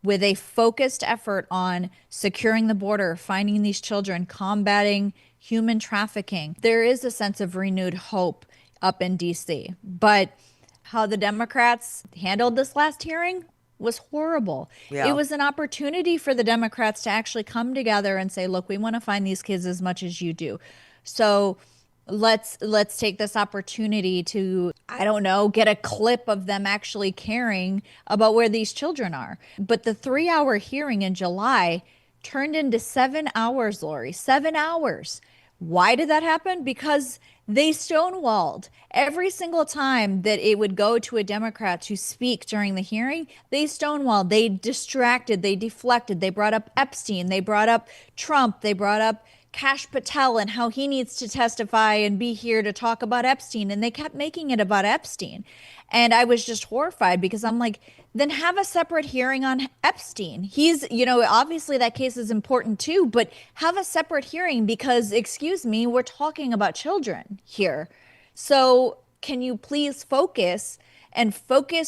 with a focused effort on securing the border, finding these children, combating human trafficking, there is a sense of renewed hope up in DC. But how the Democrats handled this last hearing was horrible. Yeah. It was an opportunity for the Democrats to actually come together and say, look, we want to find these kids as much as you do. So let's take this opportunity to, get a clip of them actually caring about where these children are. But the 3-hour hearing in July turned into 7 hours, Lori, 7 hours. Why did that happen? Because they stonewalled. Every single time that it would go to a Democrat to speak during the hearing, they stonewalled, they distracted, they deflected, they brought up Epstein, they brought up Trump, they brought up Kash Patel and how he needs to testify and be here to talk about Epstein. And they kept making it about Epstein. And I was just horrified because I'm like, then have a separate hearing on Epstein. He's, obviously that case is important too, but have a separate hearing because, excuse me, we're talking about children here. So can you please focus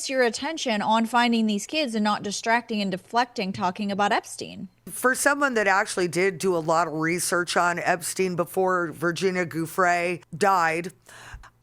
your attention on finding these kids and not distracting and deflecting talking about Epstein? For someone that actually did do a lot of research on Epstein before Virginia Giuffre died,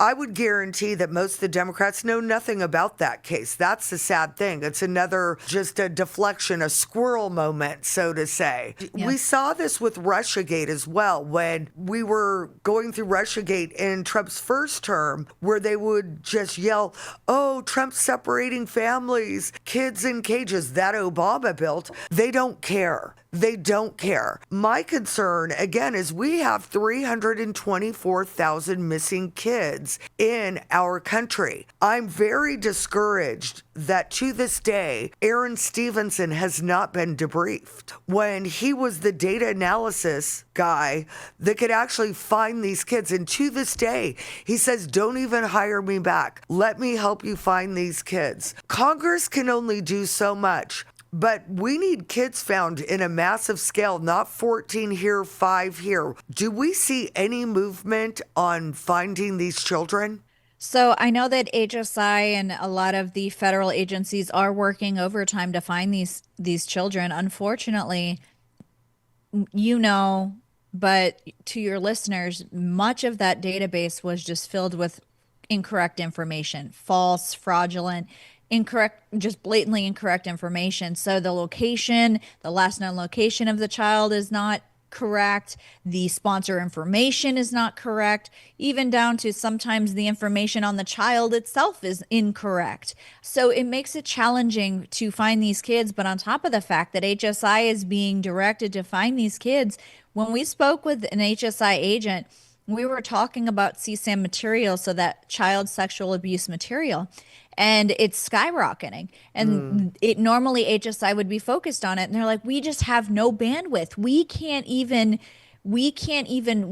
I would guarantee that most of the Democrats know nothing about that case. That's the sad thing. It's another, just a deflection, a squirrel moment, so to say. Yes. We saw this with Russiagate as well, when we were going through Russiagate in Trump's first term, where they would just yell, oh, Trump's separating families, kids in cages, that Obama built. They don't care. They don't care. My concern, again, is we have 324,000 missing kids in our country. I'm very discouraged that to this day, Aaron Stevenson has not been debriefed when he was the data analysis guy that could actually find these kids. And to this day, he says, don't even hire me back. Let me help you find these kids. Congress can only do so much. But we need kids found in a massive scale, not 14 here, 5 here. Do we see any movement on finding these children? So I know that HSI and a lot of the federal agencies are working overtime to find these children. Unfortunately, but to your listeners, much of that database was just filled with incorrect information, false, fraudulent, incorrect, just blatantly incorrect information. So the last known location of the child is not correct. The sponsor information is not correct, even down to sometimes the information on the child itself is incorrect. So it makes it challenging to find these kids. But on top of the fact that HSI is being directed to find these kids, when we spoke with an HSI agent, we were talking about CSAM material, so that child sexual abuse material, and it's skyrocketing. And it normally HSI would be focused on it, and they're like, we just have no bandwidth. We can't even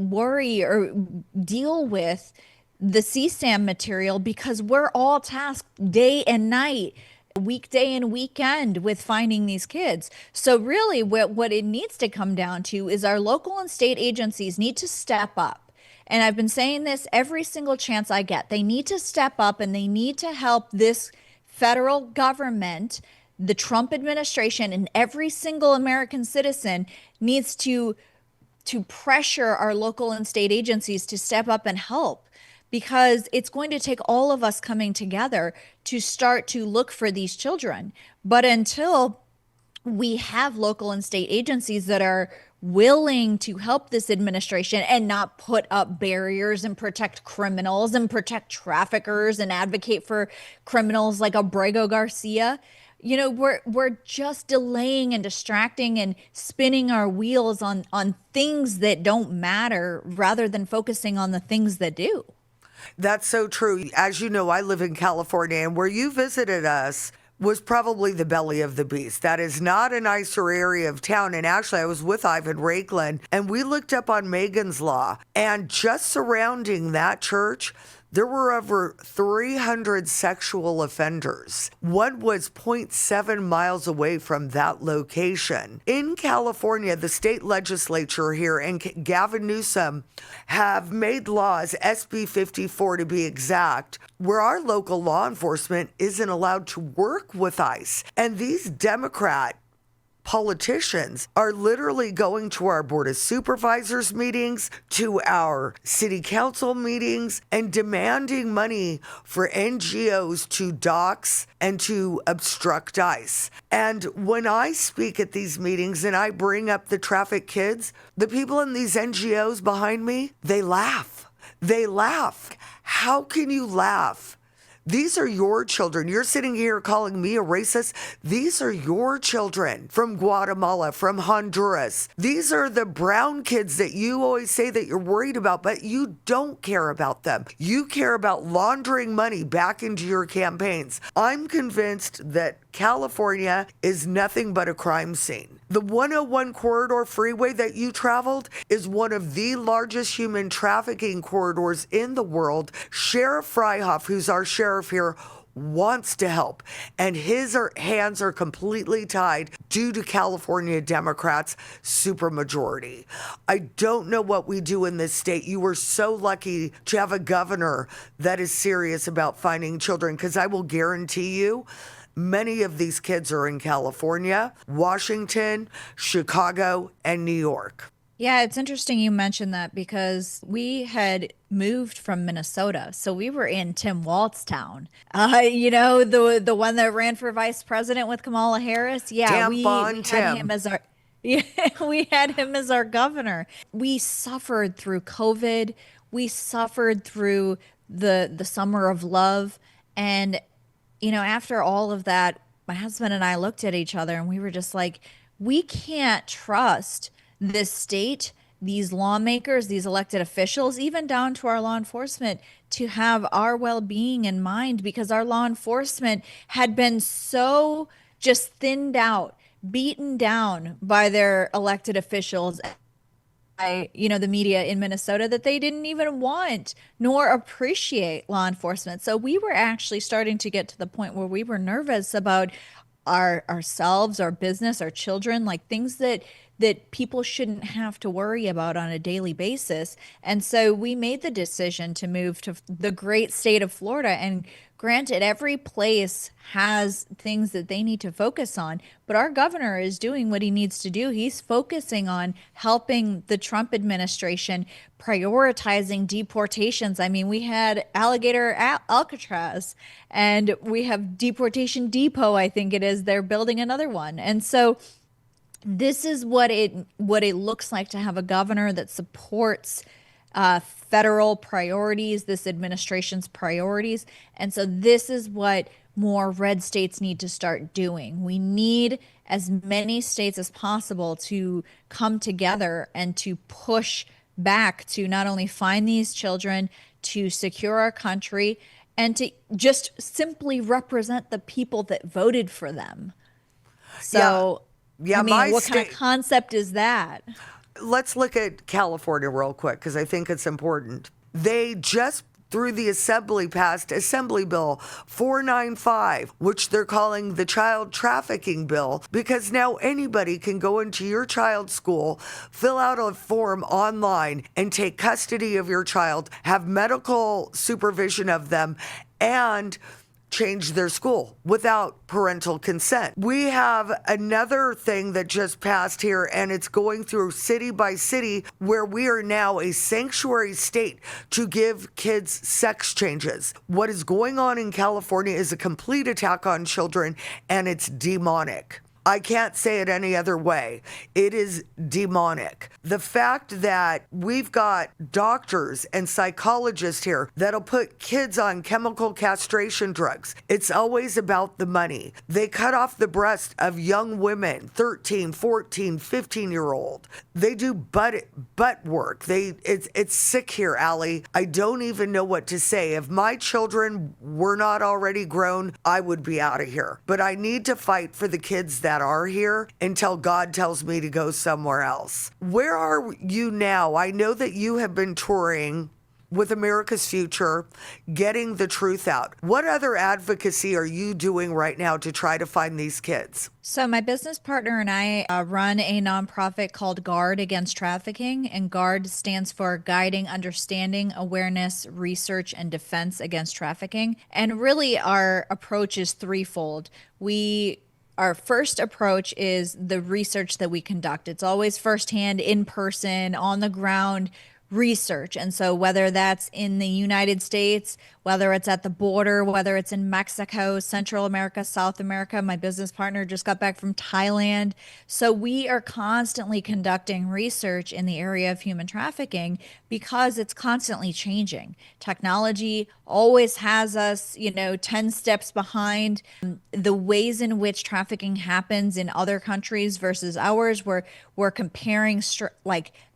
worry or deal with the CSAM material because we're all tasked day and night, weekday and weekend with finding these kids. So really what it needs to come down to is our local and state agencies need to step up. And I've been saying this every single chance I get. They need to step up and they need to help this federal government, the Trump administration, and every single American citizen needs to pressure our local and state agencies to step up and help, because it's going to take all of us coming together to start to look for these children. But until we have local and state agencies that are willing to help this administration and not put up barriers and protect criminals and protect traffickers and advocate for criminals like Abrego Garcia, we're just delaying and distracting and spinning our wheels on things that don't matter rather than focusing on the things that do. That's so true. As you know, I live in California, and where you visited us was probably the belly of the beast. That is not a nicer area of town. And actually, I was with Ivan Raiklan, and we looked up on Megan's Law, and just surrounding that church, there were over 300 sexual offenders. One was 0.7 miles away from that location. In California, the state legislature here and Gavin Newsom have made laws, SB 54 to be exact, where our local law enforcement isn't allowed to work with ICE. And these Democrat politicians are literally going to our Board of Supervisors meetings, to our city council meetings, and demanding money for NGOs to dox and to obstruct ICE. And when I speak at these meetings and I bring up the trafficked kids, the people in these NGOs behind me, they laugh. They laugh. How can you laugh? These are your children. You're sitting here calling me a racist. These are your children from Guatemala, from Honduras. These are the brown kids that you always say that you're worried about, but you don't care about them. You care about laundering money back into your campaigns. I'm convinced that California is nothing but a crime scene. The 101 corridor freeway that you traveled is one of the largest human trafficking corridors in the world. Sheriff Freihoff, who's our sheriff here, wants to help, and his hands are completely tied due to California Democrats' supermajority. I don't know what we do in this state. You were so lucky to have a governor that is serious about finding children, because I will guarantee you, many of these kids are in California, Washington, Chicago, and New York. Yeah, it's interesting you mentioned that, because we had moved from Minnesota. So we were in Tim Walt's town. The one that ran for vice president with Kamala Harris. Yeah, we had him as our we had him as our governor. We suffered through COVID. We suffered through the summer of love. And after all of that, my husband and I looked at each other and we were just like, we can't trust this state, these lawmakers, these elected officials, even down to our law enforcement, to have our well-being in mind, because our law enforcement had been so just thinned out, beaten down by their elected officials, by, the media in Minnesota, that they didn't even want nor appreciate law enforcement. So we were actually starting to get to the point where we were nervous about ourselves, our business, our children, like things that people shouldn't have to worry about on a daily basis. And so we made the decision to move to the great state of Florida. And granted, every place has things that they need to focus on, but our governor is doing what he needs to do. He's focusing on helping the Trump administration, prioritizing deportations. I mean, we had Alligator Alcatraz, and we have Deportation Depot, I think it is. They're building another one. And so this is what it looks like to have a governor that supports federal priorities, this administration's priorities. And so this is what more red states need to start doing. We need as many states as possible to come together and to push back to not only find these children, to secure our country, and to just simply represent the people that voted for them. So yeah, I mean, what kind of concept is that? Let's look at California real quick, because I think it's important. They just through the assembly passed Assembly Bill 495, which they're calling the child trafficking bill, because now anybody can go into your child's school, fill out a form online, and take custody of your child, have medical supervision of them, and change their school without parental consent. We have another thing that just passed here, and it's going through city by city, where we are now a sanctuary state to give kids sex changes. What is going on in California is a complete attack on children, and it's demonic. I can't say it any other way. It is demonic. The fact that we've got doctors and psychologists here that'll put kids on chemical castration drugs. It's always about the money. They cut off the breast of young women, 13, 14, 15-year-old. They do butt work. It's sick here, Allie. I don't even know what to say. If my children were not already grown, I would be out of here. But I need to fight for the kids that are here until God tells me to go somewhere else. Where are you now? I know that you have been touring with America's Future, getting the truth out. What other advocacy are you doing right now to try to find these kids? So my business partner and I run a nonprofit called Guard Against Trafficking, and Guard stands for Guiding Understanding, Awareness, Research, and Defense Against Trafficking. And really our approach is threefold. Our first approach is the research that we conduct. It's always firsthand, in person, on the ground research. And so whether that's in the United States, whether it's at the border, whether it's in Mexico, Central America, South America, my business partner just got back from Thailand. So we are constantly conducting research in the area of human trafficking because it's constantly changing. Technology always has us, 10 steps behind. The ways in which trafficking happens in other countries versus ours, we're comparing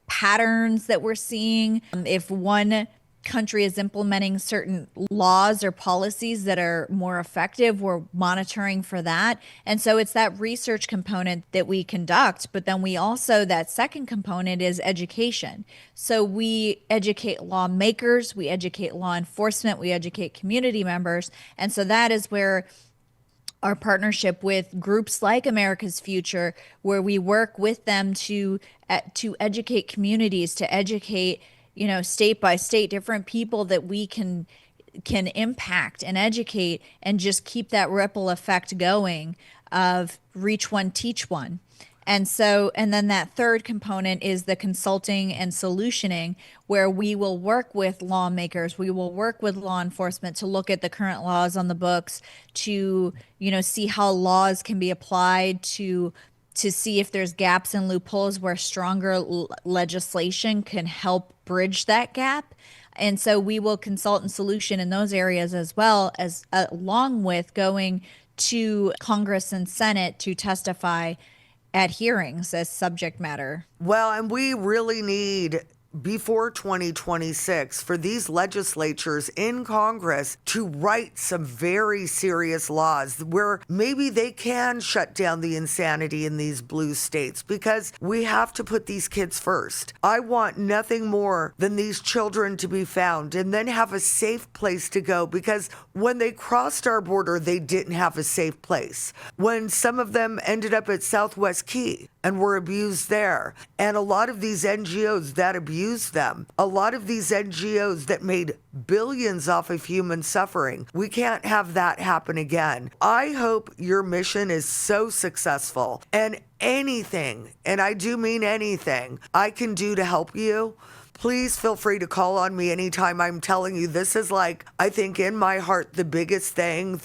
patterns that we're seeing. If one country is implementing certain laws or policies that are more effective, we're monitoring for that. And so it's that research component that we conduct, but then we also, that second component is education. So we educate lawmakers, we educate law enforcement, we educate community members. And so that is where our partnership with groups like America's Future, where we work with them to educate communities, to educate, state by state, different people that we can impact and educate, and just keep that ripple effect going of reach one, teach one. And then that third component is the consulting and solutioning, where we will work with lawmakers, we will work with law enforcement to look at the current laws on the books, to, see how laws can be applied, to see if there's gaps and loopholes where stronger legislation can help bridge that gap. And so we will consult and solution in those areas, as well as along with going to Congress and Senate to testify at hearings as subject matter. Well, and we really need, before 2026, for these legislatures in Congress to write some very serious laws where maybe they can shut down the insanity in these blue states, because we have to put these kids first. I want nothing more than these children to be found and then have a safe place to go, because when they crossed our border, they didn't have a safe place. When some of them ended up at Southwest Key and were abused there, and a lot of these NGOs that abused them, a lot of these NGOs that made billions off of human suffering, we can't have that happen again. I hope your mission is so successful, and anything, and I do mean anything, I can do to help you, please feel free to call on me anytime. I'm telling you, this is like, I think in my heart, the biggest thing,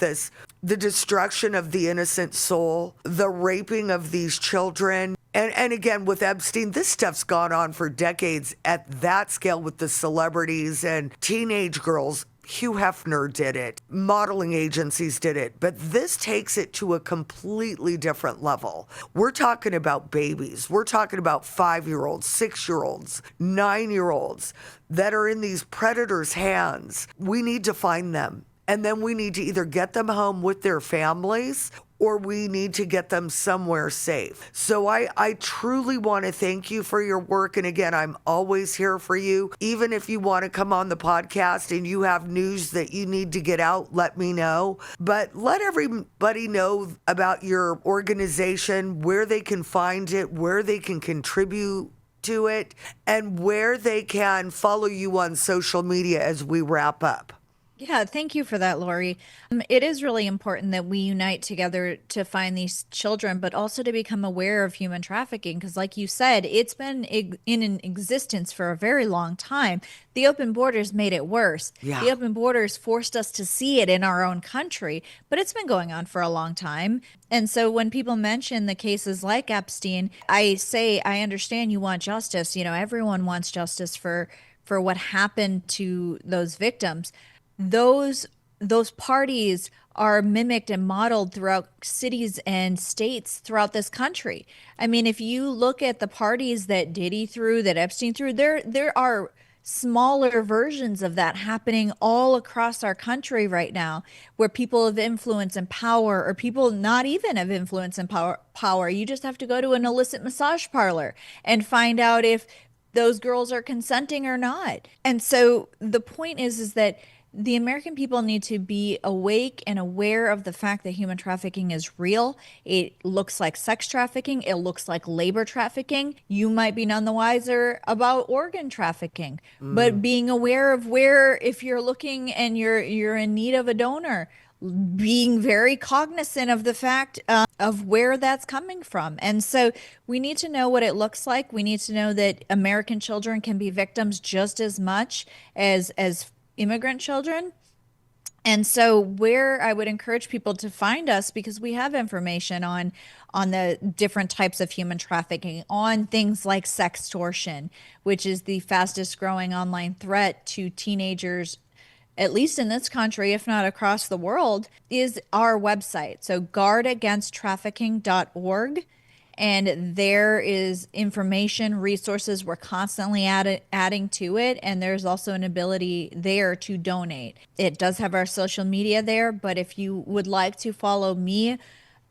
the destruction of the innocent soul, the raping of these children. And again, with Epstein, this stuff's gone on for decades at that scale with the celebrities and teenage girls. Hugh Hefner did it. Modeling agencies did it. But this takes it to a completely different level. We're talking about babies. We're talking about 5-year-olds, 6-year-olds, 9-year-olds that are in these predators' hands. We need to find them. And then we need to either get them home with their families, or we need to get them somewhere safe. So I truly want to thank you for your work. And again, I'm always here for you. Even if you want to come on the podcast and you have news that you need to get out, let me know. But let everybody know about your organization, where they can find it, where they can contribute to it, and where they can follow you on social media as we wrap up. Yeah, thank you for that, Lori. It is really important that we unite together to find these children, but also to become aware of human trafficking. Because like you said, it's been in existence for a very long time. The open borders made it worse. Yeah. The open borders forced us to see it in our own country, but it's been going on for a long time. And so when people mention the cases like Epstein, I say, I understand you want justice. You know, everyone wants justice for what happened to those victims. Those parties are mimicked and modeled throughout cities and states throughout this country. I mean, if you look at the parties that Diddy threw, that Epstein threw, there are smaller versions of that happening all across our country right now, where people of influence and power, or people not even of influence and power, you just have to go to an illicit massage parlor and find out if those girls are consenting or not. And so the point is that the American people need to be awake and aware of the fact that human trafficking is real. It looks like sex trafficking. It looks like labor trafficking. You might be none the wiser about organ trafficking, but being aware of where, if you're looking and you're in need of a donor, being very cognizant of the fact of where that's coming from. And so we need to know what it looks like. We need to know that American children can be victims just as much as immigrant children. And so where I would encourage people to find us, because we have information on the different types of human trafficking, on things like sextortion, which is the fastest growing online threat to teenagers, at least in this country, if not across the world, is our website. So guardagainsttrafficking.org. And there is information, resources. We're constantly adding to it. And there's also an ability there to donate. It does have our social media there. But if you would like to follow me,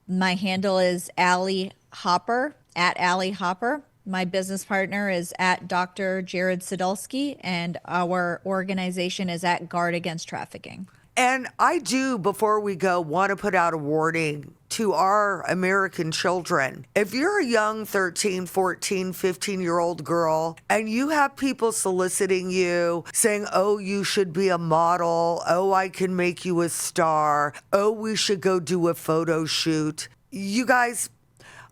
my handle is Allie Hopper, at Allie Hopper. My business partner is at Dr. Jared Sadulski. And our organization is at Guard Against Trafficking. And I do, before we go, want to put out a warning to our American children. If you're a young 13, 14, 15-year-old girl and you have people soliciting you, saying, oh, you should be a model, oh, I can make you a star, oh, we should go do a photo shoot. You guys,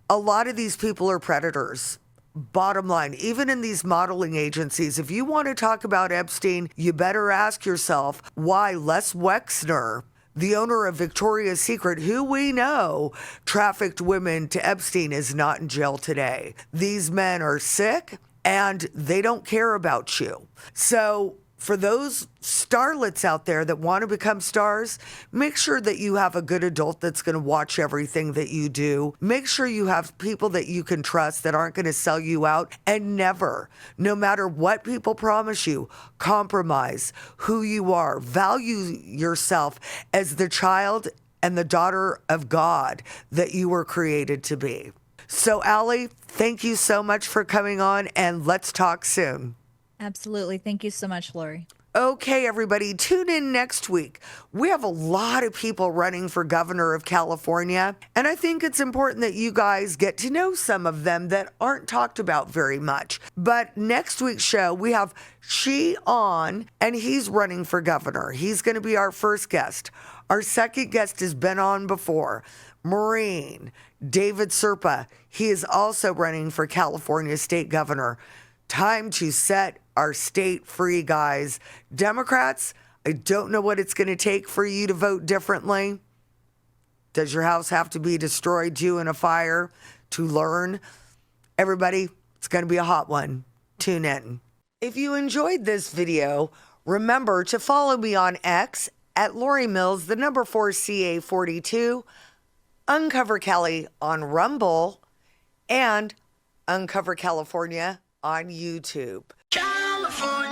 a lot of these people are predators. Bottom line, even in these modeling agencies, if you want to talk about Epstein, you better ask yourself why Les Wexner, the owner of Victoria's Secret, who we know trafficked women to Epstein, is not in jail today. These men are sick and they don't care about you. So for those starlets out there that want to become stars, make sure that you have a good adult that's going to watch everything that you do. Make sure you have people that you can trust that aren't going to sell you out, and never, no matter what people promise you, compromise who you are. Value yourself as the child and the daughter of God that you were created to be. So, Allie, thank you so much for coming on, and let's talk soon. Absolutely. Thank you so much, Lori. Okay, everybody, tune in next week. We have a lot of people running for governor of California, and I think it's important that you guys get to know some of them that aren't talked about very much. But next week's show, we have She on, and he's running for governor. He's going to be our first guest. Our second guest has been on before, Marine David Serpa. He is also running for California state governor. Time to set our state free, guys. Democrats, I don't know what it's going to take for you to vote differently. Does your house have to be destroyed due in a fire to learn? Everybody, it's going to be a hot one. Tune in. If you enjoyed this video, remember to follow me on X at Lori Mills, the number 4CA42, Uncover Cali on Rumble, and Uncover California on YouTube. California.